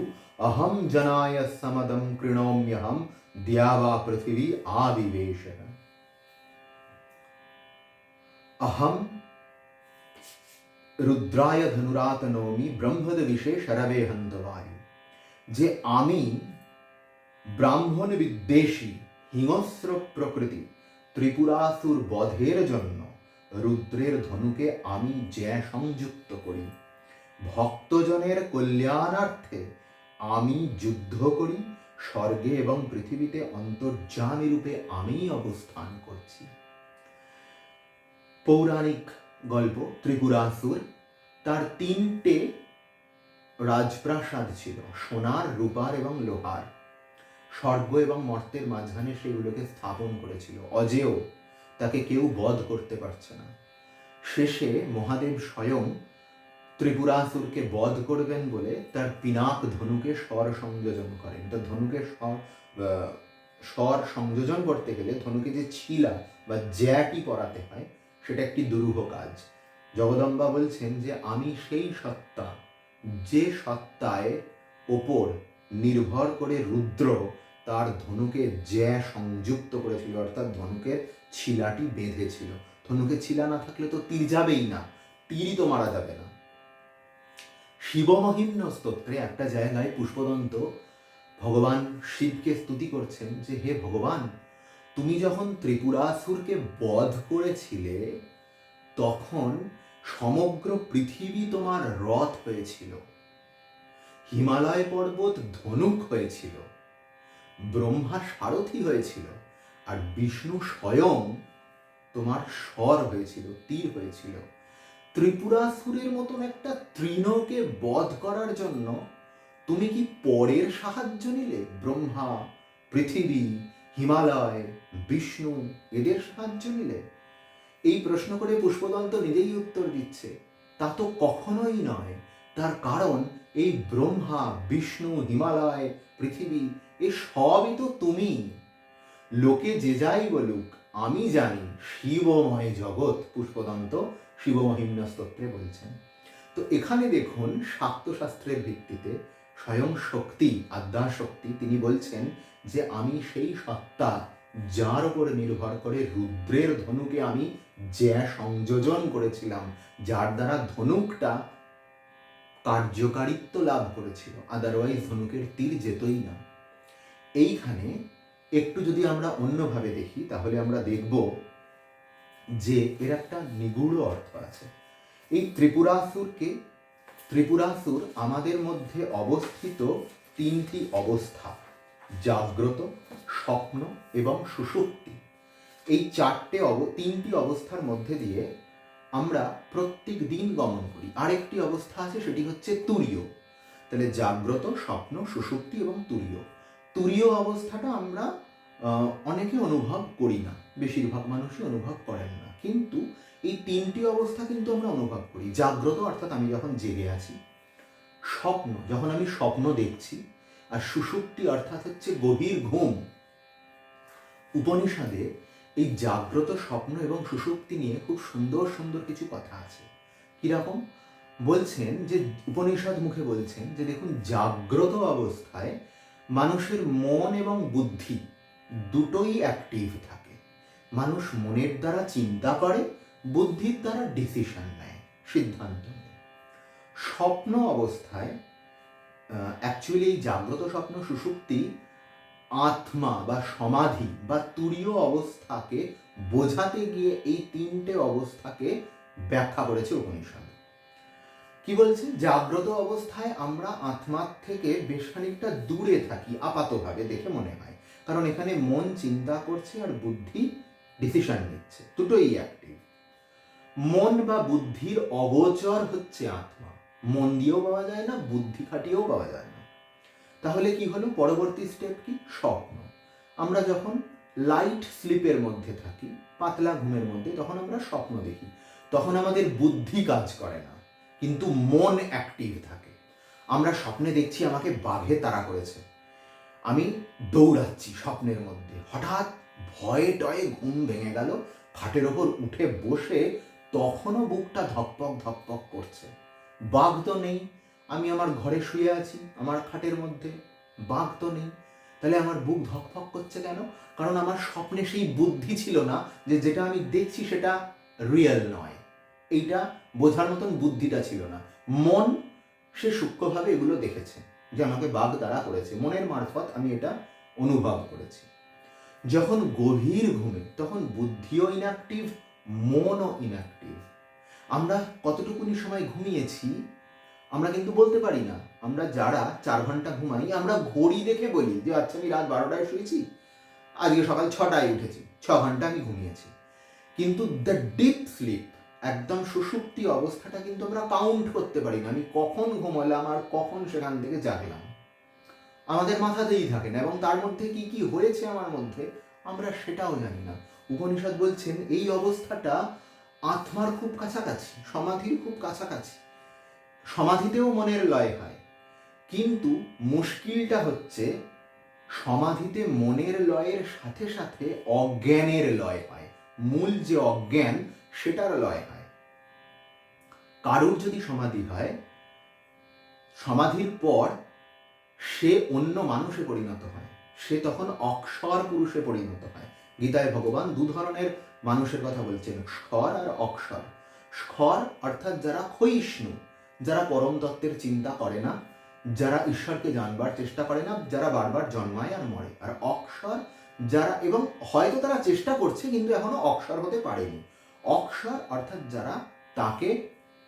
[SPEAKER 1] অহম জনায় সমদম কৃণোম্যহম দ্যাবা পৃথিবী আবিবেশ। অহম রুদ্রায় ধনুরাত নৌমি ব্রহ্মদ বিশেষ রবে হন্তবায়ু, যে আমি ব্রাহ্মণ বিদ্বেষী হিংস্র প্রকৃতি ত্রিপুরাসুর বধের জন্য রুদ্রের ধনুকে আমি জ্যা সংযুক্ত করি, ভক্তজনের কল্যাণার্থে আমি যুদ্ধ করি, স্বর্গে এবং পৃথিবীতে অন্তর্যামী রূপে আমি অবস্থান করছি। পৌরাণিক গল্প, ত্রিপুরাসুর, তার 3টে রাজপ্রাসাদ ছিল, সোনার, রূপার এবং লোহার। স্বর্গ এবং মর্তের মাঝখানে সেগুলোকে স্থাপন করেছিল। অজেয় তাকে কেউ বধ করতে পারছে না। শেষে মহাদেব স্বয়ং ত্রিপুরাসুরকে বধ করবেন বলে তার পিনাক ধনুকে স্বর সংযোজন করেন। তো ধনুকে স্বর সংযোজন করতে গেলে ধনুকে যে ছিলা বা জ্যাটি পরাতে হয় সেটা একটি দুরূহ কাজ। জগদম্বা বলছেন যে আমি সেই সত্তা, যে সত্তায় ওপর নির্ভর করে রুদ্র তার ধনুকে জ্যা সংযুক্ত করেছিল, অর্থাৎ ধনুকের ছিলাটি বেঁধেছিল। ধনুকে ছিলা না থাকলে তো তীর যাবেই না, তীরই তো মারা যাবে না। শিবমহিম্ন স্তোত্রে একটা জায়গায় পুষ্পদন্ত ভগবান শিবকে স্তুতি করছেন যে হে ভগবান, তুমি যখন ত্রিপুরাসুরকে বধ করেছিলে তখন সমগ্র পৃথিবী তোমার রথ হয়েছিল, হিমালয় পর্বত ধনুক হয়েছিল, ব্রহ্মা সারথি হয়েছিল, আর বিষ্ণু স্বয়ং তোমার স্বর হয়েছিল, তীর হয়েছিল। ত্রিপুরাসুরের মতন একটা তৃণকে বধ করার জন্য তুমি কি পরের সাহায্য নিলে? ব্রহ্মা, পৃথিবী, হিমালয়, বিষ্ণু এদের সাহায্য নিলে? এই প্রশ্ন করে পুষ্পদন্ত নিজেই উত্তর দিচ্ছে, তা তো কখনোই নয়। তার কারণ এই ব্রহ্মা, বিষ্ণু, হিমালয়, পৃথিবী এ সবই তো তুমি। লোকে যে যাই বলুক, আমি জানি শিবময় জগৎ, পুষ্পদন্ত শিবমহিম্ন স্তোত্রে বলছেন। তো এখানে দেখুন শাক্তশাস্ত্রের ভিত্তিতে স্বয়ং শক্তি, আদ্যাশক্তি, তিনি বলছেন যে আমি সেই সত্তা যার উপর নির্ভর করে রুদ্রের ধনুকে আমি জ্যা সংযোজন করেছিলাম, যার দ্বারা ধনুকটা কার্যকারিত্ব লাভ করেছিল, আদারওয়াইজ ধনুকের তীর যেতই না। এইখানে একটু যদি আমরা অন্যভাবে দেখি তাহলে আমরা দেখব যে এর একটা নিগূঢ় অর্থ আছে। এই ত্রিপুরাসুর আমাদের মধ্যে অবস্থিত তিনটি অবস্থা, জাগ্রত, স্বপ্ন এবং সুষুপ্তি। এই তিনটি অবস্থার মধ্যে দিয়ে আমরা প্রত্যেক দিন গমন করি। আরেকটি অবস্থা আছে, সেটি হচ্ছে তুরীয়। তাহলে জাগ্রত, স্বপ্ন, সুষুপ্তি এবং তুরীয়। তুরীয় অবস্থাটা আমরা অনেকে অনুভব করি না, বেশিরভাগ মানুষই অনুভব করেন না, কিন্তু এই তিনটি অবস্থা কিন্তু আমরা অনুভব করি। জাগ্রত অর্থাৎ আমি যখন জেগে আছি, স্বপ্ন যখন আমি স্বপ্ন দেখছি, আর সুষুপ্তি অর্থাৎ হচ্ছে গভীর ঘুম। উপনিষদে এই জাগ্রত, স্বপ্ন এবং সুষুপ্তি নিয়ে খুব সুন্দর সুন্দর কিছু কথা আছে। কিরকম বলছেন যে উপনিষদ মুখে বলছেন যে দেখুন, জাগ্রত অবস্থায় মানুষের মন এবং বুদ্ধি দুটোই অ্যাক্টিভ থাকে। মানুষ মনের দ্বারা চিন্তা করে, বুদ্ধির দ্বারা ডিসিশন নেয়, সিদ্ধান্ত নেয়। স্বপ্ন অবস্থায় অ্যাকচুয়ালি জাগ্রত, স্বপ্ন, সুষুপ্তি আত্মা বা সমাধি বা তুরীয় অবস্থাকে বোঝাতে গিয়ে এই তিনটে অবস্থাকে ব্যাখ্যা করেছে উপনিষদ। কি বলছে? জাগ্রত অবস্থায় আমরা আত্মার থেকে বেশ খানিকটা দূরে থাকি, আপাতভাবে দেখে মনে হয়, কারণ এখানে মন চিন্তা করছে আর বুদ্ধি ডিসিশন নিচ্ছে, দুটোই অ্যাক্টিভ। মন বা বুদ্ধির অগোচর হচ্ছে আত্মা, মন দিয়েও পাওয়া যায় না, বুদ্ধি খাটিয়েও পাওয়া যায় না। তাহলে কি হলো? পরবর্তী স্টেপ কি? স্বপ্ন। আমরা যখন লাইট স্লিপের মধ্যে থাকি, পাতলা ঘুমের মধ্যে, তখন আমরা স্বপ্ন দেখি। তখন আমাদের বুদ্ধি কাজ করে না, কিন্তু মন অ্যাক্টিভ থাকে। আমরা স্বপ্নে দেখছি আমাকে বাঘে তাড়া করেছে, আমি দৌড়াচ্ছি স্বপ্নের মধ্যে, হঠাৎ ভয়ে টয়ে ঘুম ভেঙে গেল, খাটের ওপর উঠে বসে তখনও বুকটা ধকপক ধকপক করছে। বাঘ তো নেই, আমি আমার ঘরে শুয়ে আছি, আমার খাটের মধ্যে, বাঘ তো নেই, তাহলে আমার বুক ধকপক করছে কেন? কারণ আমার স্বপ্নে সেই বুদ্ধি ছিল না যে যেটা আমি দেখছি সেটা রিয়েল নয়, এইটা বোঝার মতন বুদ্ধিটা ছিল না। মন সে সূক্ষ্মভাবে এগুলো দেখেছে যে আমাকে বাঘ তাড়া করেছে, মনের মারফত আমি এটা অনুভব করেছি। যখন গভীর ঘুমে, তখন বুদ্ধিও ইনঅ্যাক্টিভ, মনও ইনঅ্যাক্টিভ। আমরা কতটুকুনি সময় ঘুমিয়েছি আমরা কিন্তু বলতে পারি না। আমরা যারা 4 ঘন্টা ঘুমাই, আমরা ঘড়ি দেখে বলি যে আচ্ছা আমি রাত 12টায় শুয়েছি, আজকে সকাল 6টায় উঠেছি, 6 ঘন্টা আমি ঘুমিয়েছি। কিন্তু দ্য ডিপ স্লিপ, একদম সুষুপ্তি অবস্থাটা কিন্তু আমরা কাউন্ট করতে পারি না। আমি কখন ঘুমালাম আর কখন সেখান থেকে জাগলাম, আমাদের মাথাতেই থাকে না, এবং তার মধ্যে কি কি হয়েছে আমার মধ্যে আমরা সেটাও জানি না। উপনিষদ বলছেন এই অবস্থাটা আত্মার খুব কাছাকাছি, সমাধির খুব কাছাকাছি। সমাধিতেও মনের লয় হয়, কিন্তু মুশকিলটা হচ্ছে সমাধিতে মনের লয়ের সাথে সাথে অজ্ঞানের লয় হয়, মূল যে অজ্ঞান সেটার লয় হয়। কারুর যদি সমাধি হয়, সমাধির পর সে অন্য মানুষে পরিণত হয়, সে তখন অক্ষর পুরুষে পরিণত হয়। গীতায় ভগবান দু ধরনের মানুষের কথা বলছেন, স্খর আর অক্ষর। স্খর অর্থাৎ যারা ক্ষয়িষ্ণু, যারা পরম তত্ত্বের চিন্তা করে না, যারা ঈশ্বরকে জানবার চেষ্টা করে না, যারা বারবার জন্মায় আর মরে। আর অক্ষর যারা, এবং হয়তো তারা চেষ্টা করছে কিন্তু এখনো অক্ষর হতে পারেনি। অক্ষর অর্থাৎ যারা তাকে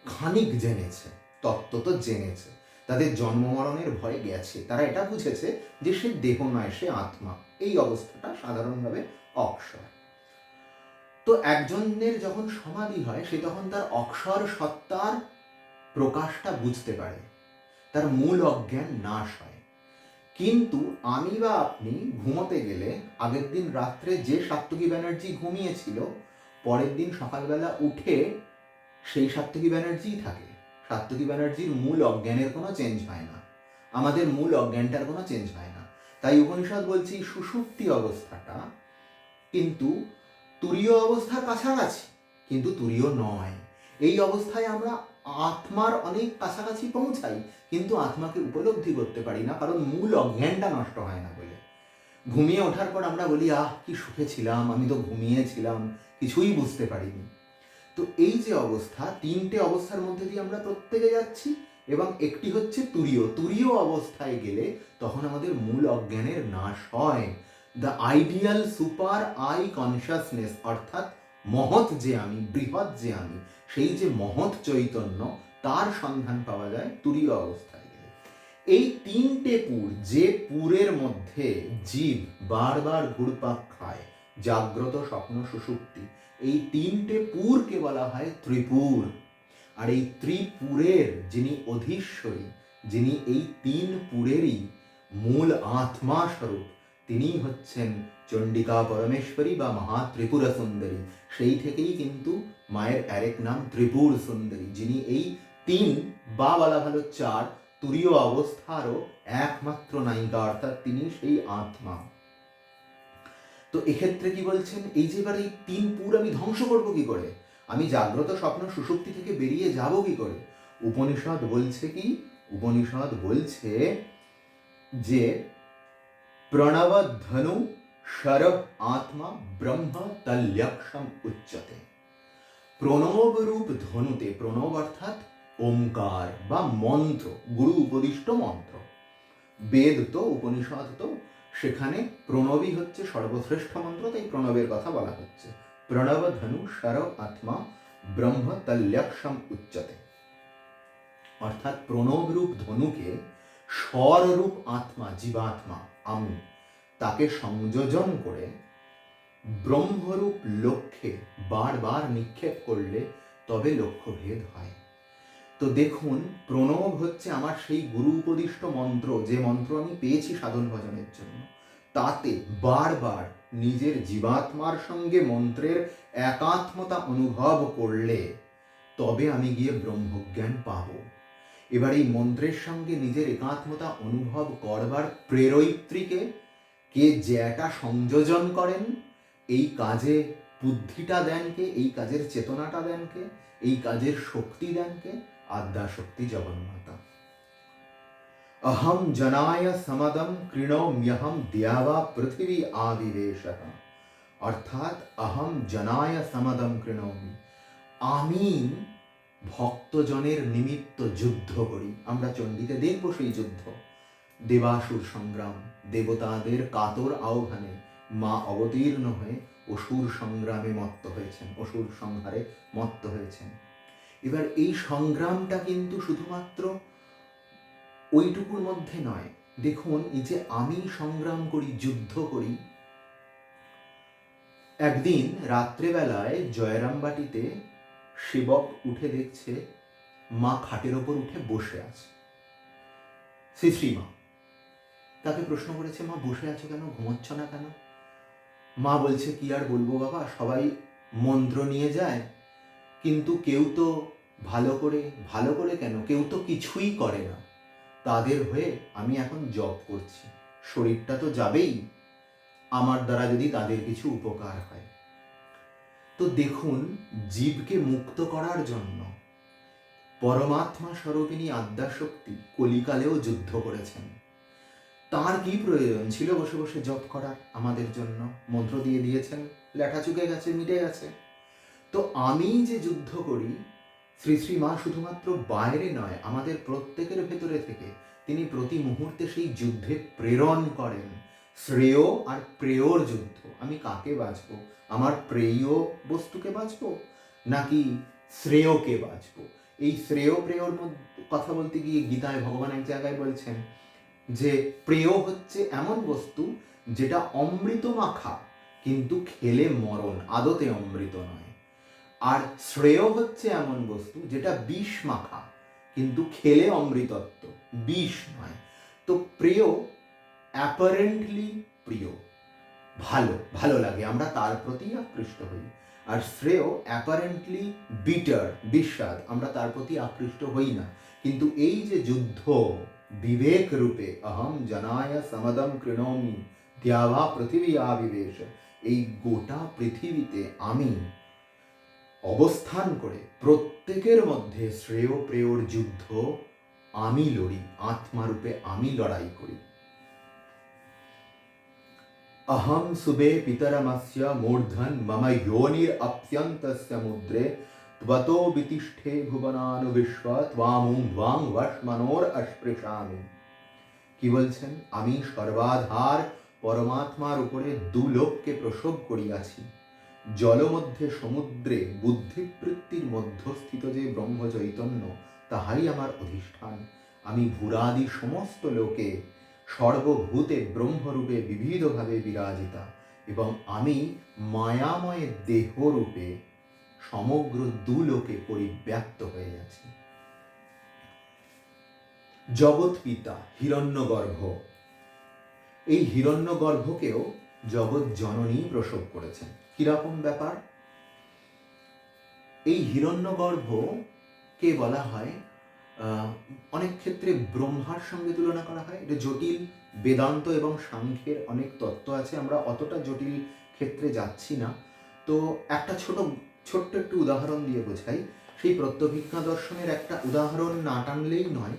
[SPEAKER 1] খানিক জেনেছে, তত্ত্ব তো জেনেছে, তাদের জন্ম মরণের ভয় গেছে, তারা এটা বুঝেছে যে সে দেহ নয়, সে আত্মা। এই অবস্থাটা সাধারণভাবে অক্ষর। তো একজনের যখন সমাধি হয়, সে তখন তার অক্ষর সত্তার প্রকাশটা বুঝতে পারে, তার মূল অজ্ঞান নাশ হয়। কিন্তু আমি বা আপনি ঘুমোতে গেলে আগের দিন রাত্রে যে সাত্ত্বিকী ব্যানার্জি ঘুমিয়েছিল, পরের দিন সকালবেলা উঠে সেই সাত্ত্বিকী ব্যানার্জিই থাকে। সাত্ত্বিকী ব্যানার্জির মূল অজ্ঞানের কোনো চেঞ্জ হয় না, আমাদের মূল অজ্ঞানটার কোনো চেঞ্জ হয় না। তাই উপনিষদ বলছি সুষুপ্তি অবস্থাটা কিন্তু তুরীয় অবস্থার কাছাকাছি, কিন্তু তুরীয় নয়। এই অবস্থায় আমরা আত্মার অনেক কাছাকাছি পৌঁছাই, কিন্তু আত্মাকে উপলব্ধি করতে পারি না, কারণ মূল অজ্ঞানটা নষ্ট হয় না বলে। ঘুমিয়ে ওঠার পর আমরা বলি, আহ কি সুখে ছিলাম, আমি তো ঘুমিয়েছিলাম, কিছুই বুঝতে পারিনি। তো এই যে অবস্থা, তিনটে অবস্থার মধ্যে দিয়ে আমরা প্রত্যেকে যাচ্ছি, এবং একটি হচ্ছে তুরীয়। তুরীয় অবস্থায় গেলে তখন আমাদের মূল অজ্ঞানের নাশ হয়। The ideal super I consciousness, অর্থাৎ মহৎ যে আমি, বৃহৎ যে আমি, সেই যে মহৎ চৈতন্য, তার সন্ধান পাওয়া যায় তুরীয় অবস্থায় গেলে। এই তিনটে পুর, যে পুরের মধ্যে জীব বারবার ঘুরপাক খায়, জাগ্রত, স্বপ্ন, সুষুপ্তি, এই তিনটে পুরকে বলা হয় ত্রিপুর। আর এই ত্রিপুরের যিনি অধীশ্বরী, যিনি এই তিন পুরেরই মূল আত্মা স্বরূপ, তিনি হচ্ছেন চণ্ডিকা পরমেশ্বরী বা মহা ত্রিপুর সুন্দরী। সেই থেকেই কিন্তু মায়ের আরেক নাম ত্রিপুর সুন্দরী, যিনি এই তিন বা বলা ভালো চার তুরীয় অবস্থারও একমাত্র নায়িকা, অর্থাৎ তিনি সেই আত্মা। তো এক্ষেত্রে কি বলছেন, এই যে এবার এই তিন পুর আমি ধ্বংস করবো কি করে, আমি জাগ্রত, স্বপ্ন, সুষুপ্তি থেকে বেরিয়ে যাব কি করে? উপনিষদ বলছে কি, উপনিষদ বলছে যে প্রণব ধনু শরব আত্মা ব্রহ্ম তল্যক্ষম উচ্চতে। প্রণব রূপ ধনুতে, প্রণব অর্থাৎ ওমকার বা মন্ত্র, গুরু উপদিষ্ট মন্ত্র, বেদ তো, উপনিষদ তো, সেখানে প্রণবই হচ্ছে সর্বশ্রেষ্ঠ মন্ত্র, তাই প্রণবের কথা বলা হচ্ছে। প্রণব ধনু শরব আত্মা ব্রহ্ম তল্যক্ষম উচ্চতে, অর্থাৎ প্রণব রূপ ধনুকে স্বরূপ আত্মা, জীবাত্মা আমি, তাকে সংযোজন করে ব্রহ্মরূপ লক্ষ্যে বারবার নিক্ষেপ করলে তবে লক্ষ্যভেদ হয়। তো দেখুন, প্রণব হচ্ছে আমার সেই গুরু উপদিষ্ট মন্ত্র, যে মন্ত্র আমি পেয়েছি সাধন ভজনের জন্য, তাতে বারবার নিজের জীবাত্মার সঙ্গে মন্ত্রের একাত্মতা অনুভব করলে তবে আমি গিয়ে ব্রহ্মজ্ঞান পাব। এবার এই মন্ত্রের সঙ্গে নিজের একাত্মতা অনুভব করবার প্রেরয়িত্রীকে, কে যেটা সংযোজন করেন, এই কাজে বুদ্ধিটা দেন কে, এই কাজের চেতনাটা দেন কে, এই কাজের শক্তি দেন কে? আদ্যা শক্তি জগন্মাতা। अहम जनाय समदम कृणोम्यहम द्यावा पृथ्वी आविवेशः, অর্থাৎ अहम जनाय समदम कृणोमि, আমি ভক্তজনের নিমিত্ত যুদ্ধ করি। আমরা চণ্ডীতে দেখব সেই যুদ্ধ, দেবাসুর সংগ্রাম, দেবতাদের কাতর আহ্বানে মা অবতীর্ণ হয়ে অসুর সংগ্রামে মত্ত হয়েছেন, অসুর সংহারে মত্ত হয়েছেন। এবার এই সংগ্রামটা কিন্তু শুধুমাত্র ওইটুকুর মধ্যে নয়। দেখুন, এই যে আমি সংগ্রাম করি, যুদ্ধ করি, একদিন রাত্রেবেলায় জয়রামবাটিতে সেবক উঠে দেখছে মা খাটের ওপর উঠে বসে আছে, শ্রী শ্রীমা। তাকে প্রশ্ন করেছে, মা বসে আছো কেন, ঘুমোচ্ছ না কেন? মা বলছে কি আর বলবো বাবা, সবাই মন্ত্র নিয়ে যায়, কিন্তু কেউ তো ভালো করে কেন, কেউ তো কিছুই করে না। তাদের হয়ে আমি এখন জব করছি, শরীরটা তো যাবেই, আমার দ্বারা যদি তাদের কিছু উপকার হয়। তো দেখুন, জীবকে মুক্ত করার জন্য পরমাত্মা স্বরূপিণী আদ্যাশক্তি কলিকালেও যুদ্ধ করেছেন। তার কি প্রয়োজন ছিল বসে বসে জপ করার? আমাদের জন্য মন্ত্র দিয়ে দিয়েছেন, লেখা চুকে গেছে, মিটে গেছে। তো আমি যে যুদ্ধ করি, শ্রী শ্রী মা শুধুমাত্র বাইরে নয়, আমাদের প্রত্যেকের ভেতরে থেকে তিনি প্রতি মুহূর্তে সেই যুদ্ধে প্রেরণ করেন। শ্রেয় আর প্রেয়র যুদ্ধ। আমি কাকে বাঁচবো? আমার প্রেয় বস্তুকে বাঁচবো, নাকি শ্রেয়কে বাঁচবো? এই শ্রেয় প্রেয়র মধ্যে কথা বলতে গিয়ে গীতায় ভগবান এক জায়গায় বলছেন যে প্রেয় হচ্ছে এমন বস্তু যেটা অমৃত মাখা, কিন্তু খেলে মরণ, আদতে অমৃত নয়। আর শ্রেয় হচ্ছে এমন বস্তু যেটা বিষ মাখা, কিন্তু খেলে অমৃতত্ব, বিষ নয়। তো প্রেয় অ্যাপারেন্টলি প্রিয়, ভালো লাগে, আমরা তার প্রতি আকৃষ্ট হই। আর শ্রেয় অ্যাপারেন্টলি বিটার, বিস্বাদ, আমরা তার প্রতি আকৃষ্ট হই না। কিন্তু এই যে যুদ্ধ বিবেক রূপে অহম জনায় সমদম কৃণোমি দ্যাবা পৃথিবী আবিবেশ, এই গোটা পৃথিবীতে আমি অবস্থান করে প্রত্যেকের মধ্যে শ্রেয় প্রেয়র যুদ্ধ আমি লড়ি, আত্মারূপে আমি লড়াই করি। अहम सुबे पितरमस्य मूर्धन मम योनिर अप्यन्तस्य मुद्रे त्वतो वितिष्ठे भुवनानुविश्व त्वामुं ध्वां वश्मनोर अस्पृशामि। কি বলছেন? আমি সর্বাধার পরমাত্মার উপরে দুলোককে প্রসব করিয়াছি। জলমধ্যে সমুদ্রে বুদ্ধিবৃত্তির মধ্যস্থিত যে ব্রহ্ম চৈতন্য, তাহাই আমার অধিষ্ঠান। আমি ভূরাদি সমস্ত লোকে সর্বভূতে ব্রহ্মরূপে বিবিধভাবে বিরাজিতা, এবং আমি মায়াময় দেহরূপে সমগ্র দুলোকে পরিব্যাপ্ত হয়ে আছি। জগৎ পিতা হিরণ্যগর্ভ, এই হিরণ্যগর্ভকেও জগৎ জননী প্রসব করেছেন। কিরকম ব্যাপার? এই হিরণ্যগর্ভকে বলা হয়, অনেক ক্ষেত্রে ব্রহ্মার সঙ্গে তুলনা করা হয়। এটা জটিল, বেদান্ত এবং সাংখ্যের অনেক তত্ত্ব আছে, আমরা অতটা জটিল ক্ষেত্রে যাচ্ছি না। তো একটা ছোট্ট একটু উদাহরণ দিয়ে বোঝাই। সেই প্রত্যভিজ্ঞা দর্শনের একটা উদাহরণ না টানলেই নয়।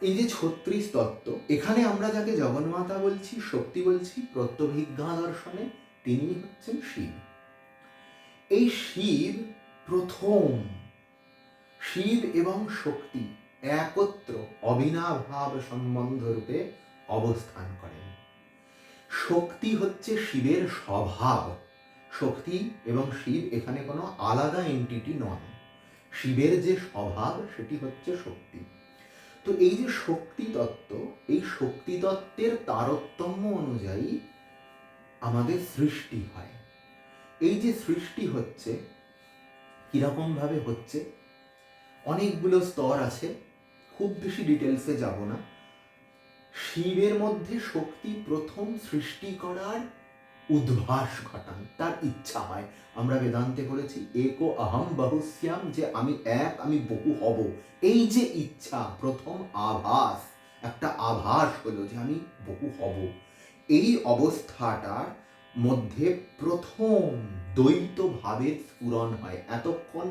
[SPEAKER 1] এই যে 36 তত্ত্ব, এখানে আমরা যাকে জগন্মাতা বলছি, শক্তি বলছি, প্রত্যভিজ্ঞা দর্শনে তিনি হচ্ছেন শিব। এই শিব প্রথম, শিব এবং শক্তি একত্র অবিনাভাব সম্বন্ধ রূপে অবস্থান করেন। শক্তি হচ্ছে শিবের স্বভাব। শক্তি এবং শিব এখানে কোনো আলাদা এন্টিটি নন। শিবের যে স্বভাব সেটি হচ্ছে শক্তি। তো এই যে শক্তি তত্ত্ব, এই শক্তি তত্ত্বের তারতম্য অনুযায়ী আমাদের সৃষ্টি হয়। এই যে সৃষ্টি হচ্ছে, কিরকম ভাবে হচ্ছে, অনেকগুলো স্তর আছে, খুব বেশি ডিটেলসে যাব না। শিবের মধ্যে শক্তি প্রথম সৃষ্টি করার উদ্ভাস ঘটান, তার ইচ্ছা হয়। আমরা বেদান্তে পড়েছি একো অহম বহুশ্যাম, যে আমি এক, আমি বহু হব। এই যে ইচ্ছা, প্রথম আভাস, একটা আভাস হলো যে আমি বহু হব। এই অবস্থাটার মধ্যে প্রথম দ্বৈত ভাবের স্ফুরণ হয়। এতক্ষণ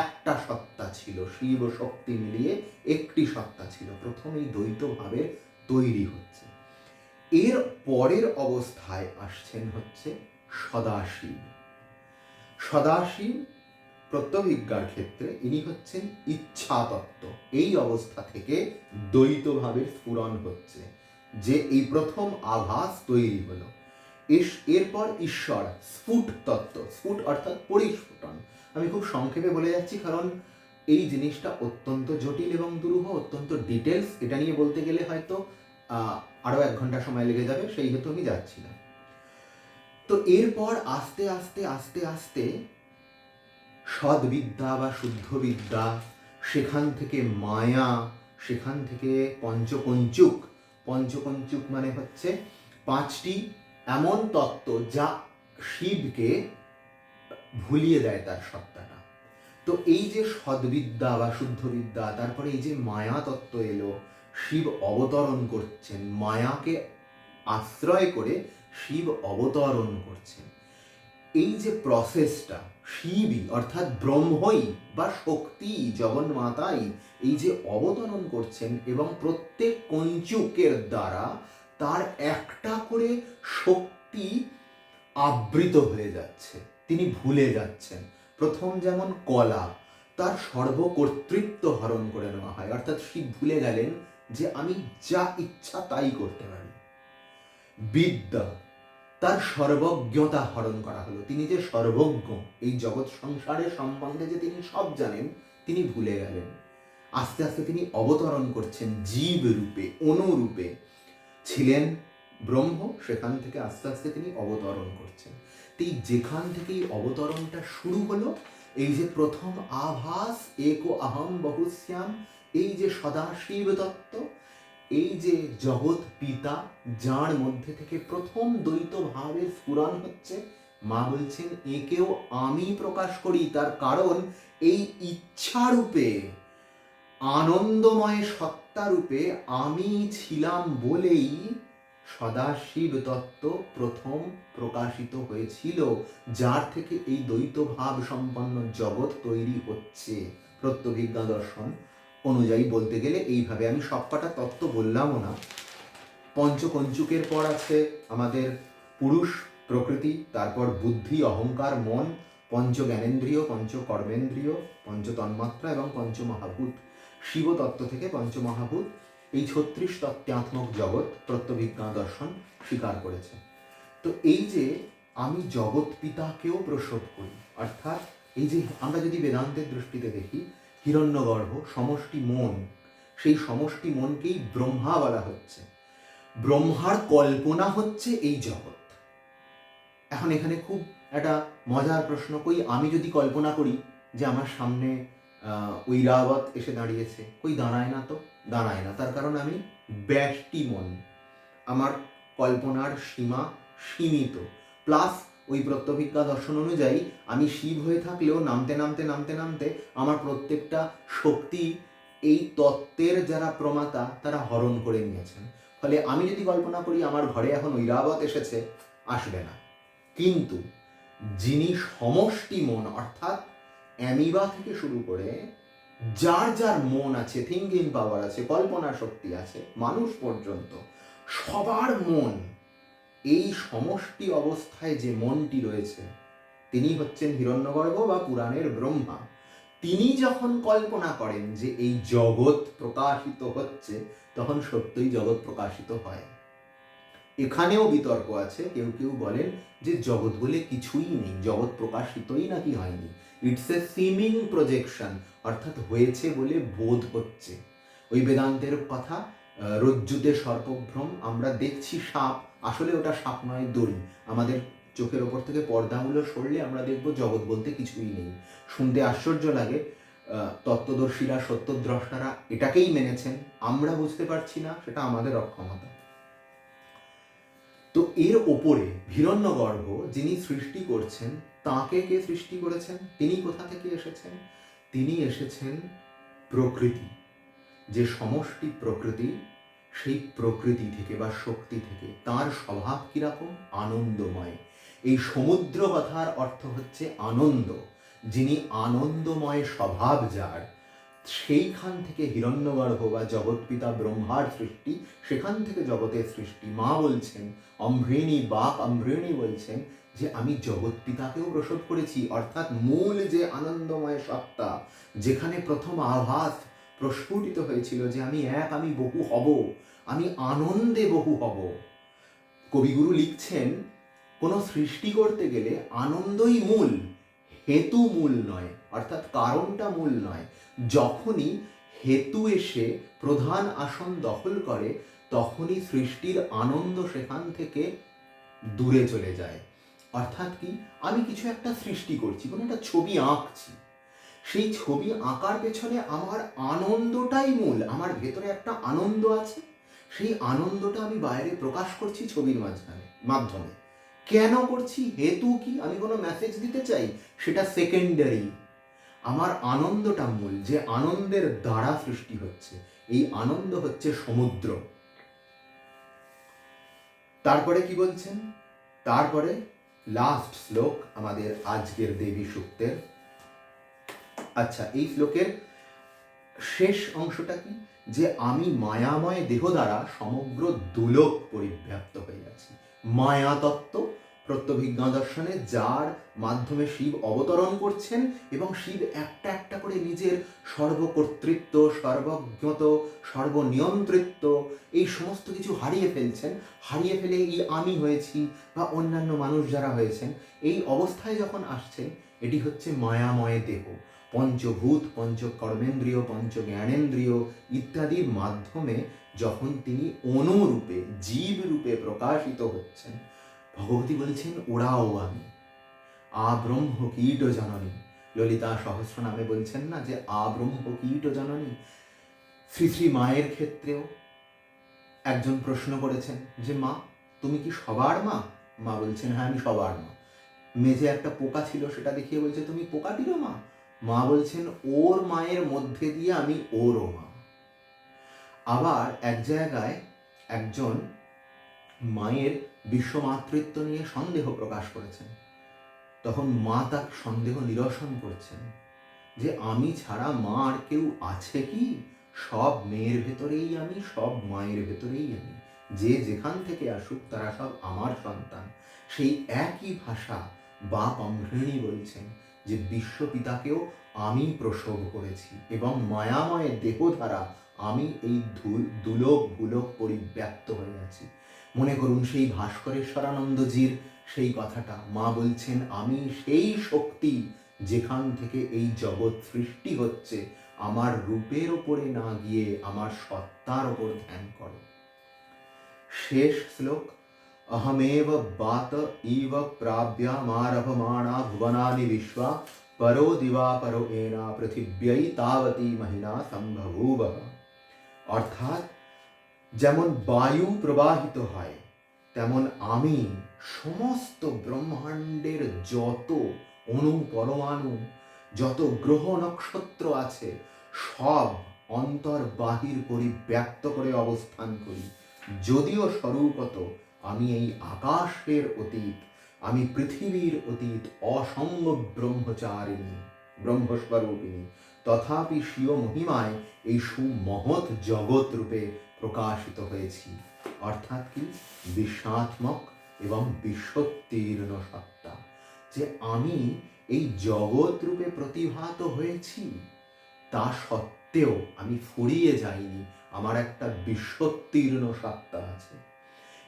[SPEAKER 1] একটা সত্তা ছিল, শিব ও শক্তি মিলিয়ে একটি সত্তা ছিল। প্রথম এই দ্বৈত ভাবের তৈরি হচ্ছে। এর পরের অবস্থায় আসছেন হচ্ছে সদাশিব। সদাশিব প্রত্যভিজ্ঞার ক্ষেত্রে ইনি হচ্ছেন ইচ্ছা তত্ত্ব। এই অবস্থা থেকে দ্বৈত ভাবের স্ফুরণ হচ্ছে, যে এই প্রথম আভাস তৈরি হলো। এরপর ঈশ্বর, স্ফুট তত্ত্ব। স্ফুট অর্থাৎ পরিস্ফুটন। আমি খুব সংক্ষেপে বলে যাচ্ছি, কারণ এই জিনিসটা অত্যন্ত জটিল এবং দুরূহ, অত্যন্ত ডিটেলস। এটা নিয়ে বলতে গেলে হয়তো আরো 1 ঘন্টা সময় লেগে যাবে, সেই হেতু আমি যাচ্ছি না। তো এরপর আস্তে আস্তে আস্তে আস্তে সদ্বিদ্যা বা শুদ্ধ বিদ্যা, সেখান থেকে মায়া, সেখান থেকে পঞ্চকঞ্চুক। পঞ্চকঞ্চুক মানে হচ্ছে 5টি এমন তত্ত্ব যা শিবকে ভুলিয়ে দেয় তার সত্তাটা। তো এই যে সদ্বিদ্যা বা শুদ্ধ বিদ্যা, তারপরে এই যে মায়া তত্ত্ব এলো, শিব অবতরণ করছেন, মায়াকে আশ্রয় করে শিব অবতরণ করছেন, এই যে প্রসেসটা শিবই অর্থাৎ ব্রহ্মই বা শক্তি জগন্মাতাই এই যে অবতরণ করছেন এবং প্রত্যেক কঞ্চুকের দ্বারা তার একটা করে শক্তি আবৃত হয়ে যাচ্ছে, তিনি ভুলে যাচ্ছেন। প্রথম যেমন কলা, তার সর্বকর্তৃত্ব হরণ করে নেওয়া হয়, অর্থাৎ শিব ভুলে গেলেন যে আমি যা ইচ্ছা তাই করতে পারি। বিদ্যা, তার সর্বজ্ঞতা হরণ করা হলো, তিনি যে সর্বজ্ঞ, এই জগৎ সংসারের সম্বন্ধে যে তিনি সব জানেন, তিনি ভুলে গেলেন। আস্তে আস্তে তিনি অবতরণ করছেন জীব রূপে, অনুরূপে ছিলেন ব্রহ্ম, সেখান থেকে আস্তে আস্তে তিনি অবতরণ করছেন। এই যেখান থেকে এই অবতরণটা শুরু হলো, এই যে প্রথম আভাস একো আহম বহুশ্যাম, এই যে সদাশিব তত্ত্ব, এই যে জগৎ পিতা, যার মধ্যে থেকে প্রথম দ্বৈত ভাবের স্ফুরণ হচ্ছে, মা বলছেন একেও আমি প্রকাশ করি, তার কারণ এই ইচ্ছারূপে আনন্দময় সত্তারূপে আমি ছিলাম বলেই সদাশিব তত্ত্ব প্রথম প্রকাশিত হয়েছিল, যার থেকে এই দ্বৈত ভাব সম্পন্ন জগৎ তৈরি হচ্ছে। প্রত্যভিজ্ঞা দর্শন অনুযায়ী বলতে গেলে এইভাবে, আমি সবকটা তত্ত্ব বললামও না। পঞ্চকঞ্চুকের পর আছে আমাদের পুরুষ প্রকৃতি, তারপর বুদ্ধি, অহংকার, মন, পঞ্চ জ্ঞানেন্দ্রিয়, পঞ্চ কর্মেন্দ্রিয়, পঞ্চ তন্মাত্রা এবং পঞ্চমহাভূত। শিবতত্ত্ব থেকে পঞ্চমহাভূত, এই 36 তত্ত্বাত্মক জগৎ প্রত্যভিজ্ঞা দর্শন স্বীকার করেছে। তো এই যে আমি জগৎ পিতাকেও প্রসব করি, অর্থাৎ এই যে আমরা যদি বেদান্তের দৃষ্টিতে দেখি, হিরণ্যগর্ভ সমষ্টি মন, সেই সমষ্টি মনকেই ব্রহ্মা বলা হচ্ছে। ব্রহ্মার কল্পনা হচ্ছে এই জগৎ। এখন এখানে খুব একটা মজার প্রশ্ন, কই আমি যদি কল্পনা করি যে আমার সামনে ঐরাবত এসে দাঁড়িয়েছে, কই দাঁড়ায় না, তো দাঁড়ায় না, তার কারণ আমি ব্যষ্টি মন, আমার কল্পনার সীমা সীমিত। প্লাস ওই প্রত্যভিজ্ঞা দর্শন অনুযায়ী আমি শিব হয়ে থাকলেও নামতে নামতে নামতে নামতে আমার প্রত্যেকটা শক্তি এই তত্ত্বের যারা প্রমাতা তারা হরণ করে নিয়েছেন। ফলে আমি যদি কল্পনা করি আমার ঘরে এখন ঐরাবত এসেছে, আসবে না। কিন্তু যিনি সমষ্টি মন, অর্থাৎ অ্যামিবা থেকে শুরু করে যার যার মন আছে, থিঙ্কিং পাওয়ার আছে, কল্পনা শক্তি আছে, মানুষ পর্যন্ত সবার মন, এই সমষ্টি অবস্থায় যে মনটি রয়েছে, তিনি হচ্ছেন হিরণ্যগর্ভ বা পুরাণের ব্রহ্মা। তিনি যখন কল্পনা করেন যে এই জগৎ প্রকাশিত হচ্ছে, তখন সত্যই জগৎ প্রকাশিত হয়। এখানেও বিতর্ক আছে, কেউ কেউ বলেন যে জগৎ বলে কিছুই নেই, জগৎ প্রকাশিতই নাকি হয়নি, ইটস এ সিমিং প্রজেকশন, অর্থাৎ হয়েছে বলে বোধ হচ্ছে। ওই বেদান্তের কথা, রজ্জুতে সর্পভ্রম, আমরা দেখছি সাপ, আসলে ওটা সাপ নয়, দড়ি। আমাদের চোখের ওপর থেকে পর্দাগুলো সরলে আমরা দেখব জগৎ বলতে কিছুই নেই। শুনতে আশ্চর্য লাগে, তত্ত্বদর্শীরা, সত্যদ্রষ্টারা এটাকেই মেনেছেন, আমরা বুঝতে পারছি না, সেটা আমাদের অক্ষমতা। তো এর ওপরে হিরণ্যগর্ভ যিনি সৃষ্টি করছেন, তাকে কে সৃষ্টি করেছেন, তিনি কোথা থেকে এসেছেন? তিনি এসেছেন প্রকৃতি, যে সমষ্টি প্রকৃতি, সেই প্রকৃতি থেকে বা শক্তি থেকে। তার স্বভাব কিরকম? আনন্দময়। এই সমুদ্র কথার অর্থ হচ্ছে আনন্দ। যিনি আনন্দময় স্বভাব যার, সেইখান থেকে হিরণ্যগর্ভ বা জগৎপিতা ব্রহ্মার সৃষ্টি, সেখান থেকে জগতের সৃষ্টি। মা বলছেন, অমৃণী বাক অমৃণী বলছেন যে আমি জগৎপিতাকেও প্রসব করেছি, অর্থাৎ মূল যে আনন্দময় সত্তা, যেখানে প্রথম আভাস প্রস্ফুটিত হয়েছিল যে আমি এক, আমি বহু হব, আমি আনন্দে বহু হব। কবিগুরু লিখছেন, কোনো সৃষ্টি করতে গেলে আনন্দই মূল, হেতু মূল নয়, অর্থাৎ কারণটা মূল নয়। যখনই হেতু এসে প্রধান আসন দখল করে, তখনই সৃষ্টির আনন্দ সেখান থেকে দূরে চলে যায়। অর্থাৎ কি, আমি কিছু একটা সৃষ্টি করছি, কোনো একটা ছবি আঁকছি, সেই ছবি আঁকার পেছনে আমার আনন্দটাই মূল, আমার ভেতরে একটা আনন্দ আছে, সেই আনন্দটা আমি বাইরে প্রকাশ করছি ছবির মাধ্যমে। কেন করছি, হেতু কি, আমি কোনো মেসেজ দিতে চাই, সেটা সেকেন্ডারি। আমার আনন্দটা মূল, যে আনন্দের দ্বারা সৃষ্টি হচ্ছে, এই আনন্দ হচ্ছে সমুদ্র। তারপরে কি বলছেন, তারপরে লাস্ট শ্লোক আমাদের আজকের দেবী সূক্তের। আচ্ছা, এই শ্লোকের শেষ অংশটা কি, যে আমি মায়াময় দেহ দ্বারা সমগ্র দুলোক পরিব্যাপ্ত হয়ে আছি। মায়া তত্ত্ব প্রত্যভিজ্ঞা দর্শনে, যার মাধ্যমে শিব অবতরণ করছেন এবং শিব একটা একটা করে নিজের সর্বকর্তৃত্ব, সর্বজ্ঞত, সর্বনিয়ন্ত্রিত্ব, এই সমস্ত কিছু হারিয়ে ফেলছেন। হারিয়ে ফেলে এই আমি হয়েছি বা অন্যান্য মানুষ যারা হয়েছেন, এই অবস্থায় যখন আসছেন, এটি হচ্ছে মায়াময় দেহ। পঞ্চভূত, পঞ্চকর্মেন্দ্রিয়, পঞ্চজ্ঞানেন্দ্রিয় ইত্যাদির মাধ্যমে যখন তিনি অনুরূপে, জীব রূপে প্রকাশিত হচ্ছেন, ভগবতী বলছেন ওরাও আমি। ব্রহ্ম কীট জননী, ললিতা সহস্র নামে বলছেন না যে ব্রহ্ম কীট জননী। শ্রী শ্রী মায়ের ক্ষেত্রেও একজন প্রশ্ন করেছেন যে মা, তুমি কি সবার মা? মা বলছেন হ্যাঁ, আমি সবার মা। মেঝে একটা পোকা ছিল, সেটা দেখিয়ে বলছে তুমি পোকাটিরও মা? মা বলছেন ওর মায়ের মধ্যে দিয়ে আমি ওরও মা। আবার এক জায়গায় একজন মায়ের বিশ্বমাতৃত্ব নিয়ে সন্দেহ প্রকাশ করেছেন, তখন মা তার সন্দেহ নিরসন করছেন যে আমি ছাড়া মা আর কেউ আছে কি? সব মেয়ের ভেতরেই আমি, সব মায়ের ভেতরেই আমি, যে যেখান থেকে আসুক তারা সব আমার সন্তান। সেই একই ভাষা বাপ অমৃণী বলছেন যে বিশ্বপিতাকেও আমি প্রসব করেছি এবং মায়াময় দেহ দ্বারা আমি এই দুলোক ভুলোক পরিব্যাপ্ত হয়ে আছি। মনে করুন সেই ভাস্করেশ্বরানন্দজির সেই কথাটা, মা বলছেন আমি সেই শক্তি যেখান থেকে এই জগৎ সৃষ্টি হচ্ছে, আমার রূপের ওপরে না গিয়ে আমার সত্তার ওপর ধ্যান করো। শেষ শ্লোক, অহমেব বাত ইব প্রাব্যামারভমাণা ভুবনানি বিশ্বা পরো দিবা পরো এনা পৃথিব্যৈ তাবতী মহিনা সম্ভবুব। অর্থাৎ যেমন বায়ু প্রবাহিত হয়, তেমন আমি সমস্ত ব্রহ্মাণ্ডের যত অণু পরমাণু, যত গ্রহ নক্ষত্র আছে, সব অন্তর বাহির পরিব্যাপ্ত করে অবস্থান করি। যদিও স্বরূপত আমি এই আকাশের অতীত, আমি পৃথিবীর অতীত, অসঙ্গ ব্রহ্মচারিণী, ব্রহ্মস্বরূপিণী, তথাপি স্বীয় মহিমায় এই সুমহৎ জগৎ রূপে প্রকাশিত হয়েছি। অর্থাৎ কি, বিশ্বাত্মক এবং বিশ্বোত্তীর্ণ সত্তা, যে আমি এই জগৎ রূপে প্রতিভাত হয়েছি, তা সত্ত্বেও আমি ফুরিয়ে যাইনি, আমার একটা বিশ্বোত্তীর্ণ সত্তা আছে।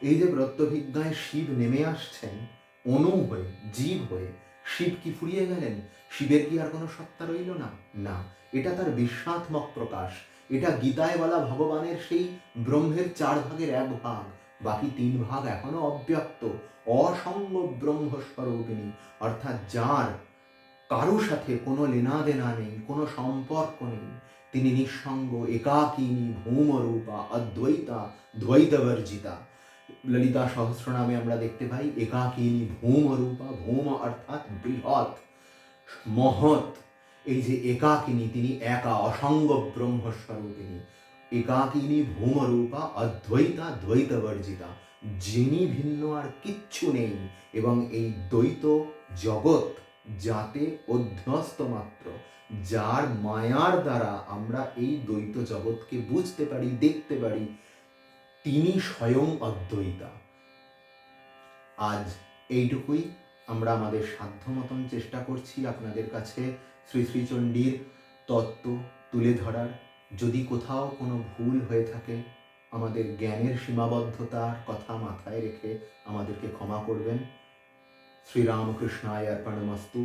[SPEAKER 1] এই যে ব্রত্যভিজ্ঞায় শিব নেমে আসছেন অনু হয়ে, জীব হয়ে, শিব কি ফুরিয়ে গেলেন? শিবের কি আর কোনো সত্তা রইল না? না, এটা তার বিশ্বাত্মক প্রকাশ। এটা গীতায় বলা ভগবানের সেই ব্রহ্মের 4 ভাগের 1 ভাগ, বাকি 3 ভাগ এখনো অব্যক্ত, অসঙ্গ ব্রহ্মস্বরূপিণী। অর্থাৎ যার কারো সাথে কোনো লেনা দেনা নেই, কোনো সম্পর্ক নেই, তিনি নিঃসঙ্গ, একাকিনী, ভৌমরূপা, অদ্বৈতা, দ্বৈতবর্জিতা। ললিতা সহস্রনামে আমরা দেখতে পাই একাকিনী ভৌমরূপা, ভৌম অর্থাৎ বৃহৎ, মহৎ। এই যে একাকিনী, তিনি একা, অসঙ্গ ব্রহ্মস্বরূপিণী, একাকিনী ভৌমরূপা, অদ্বৈতা, দ্বৈতবর্জিতা, যিনি ভিন্ন আর কিচ্ছু নেই, এবং এই দ্বৈত জগৎ যাতে অধ্যস্ত মাত্র, যার মায়ার দ্বারা আমরা এই দ্বৈত জগৎকে বুঝতে পারি, দেখতে পারি, তিনি স্বয়ং অদ্বৈতা। আজ এইটুকুই, আমরা আমাদের সাধ্য মতন চেষ্টা করছি আপনাদের কাছে শ্রী শ্রীচণ্ডীর তত্ত্ব তুলে ধরার। যদি কোথাও কোনো ভুল হয়ে থাকে, আমাদের জ্ঞানের সীমাবদ্ধতার কথা মাথায় রেখে আমাদেরকে ক্ষমা করবেন। শ্রীরামকৃষ্ণায় অর্পণমস্তু।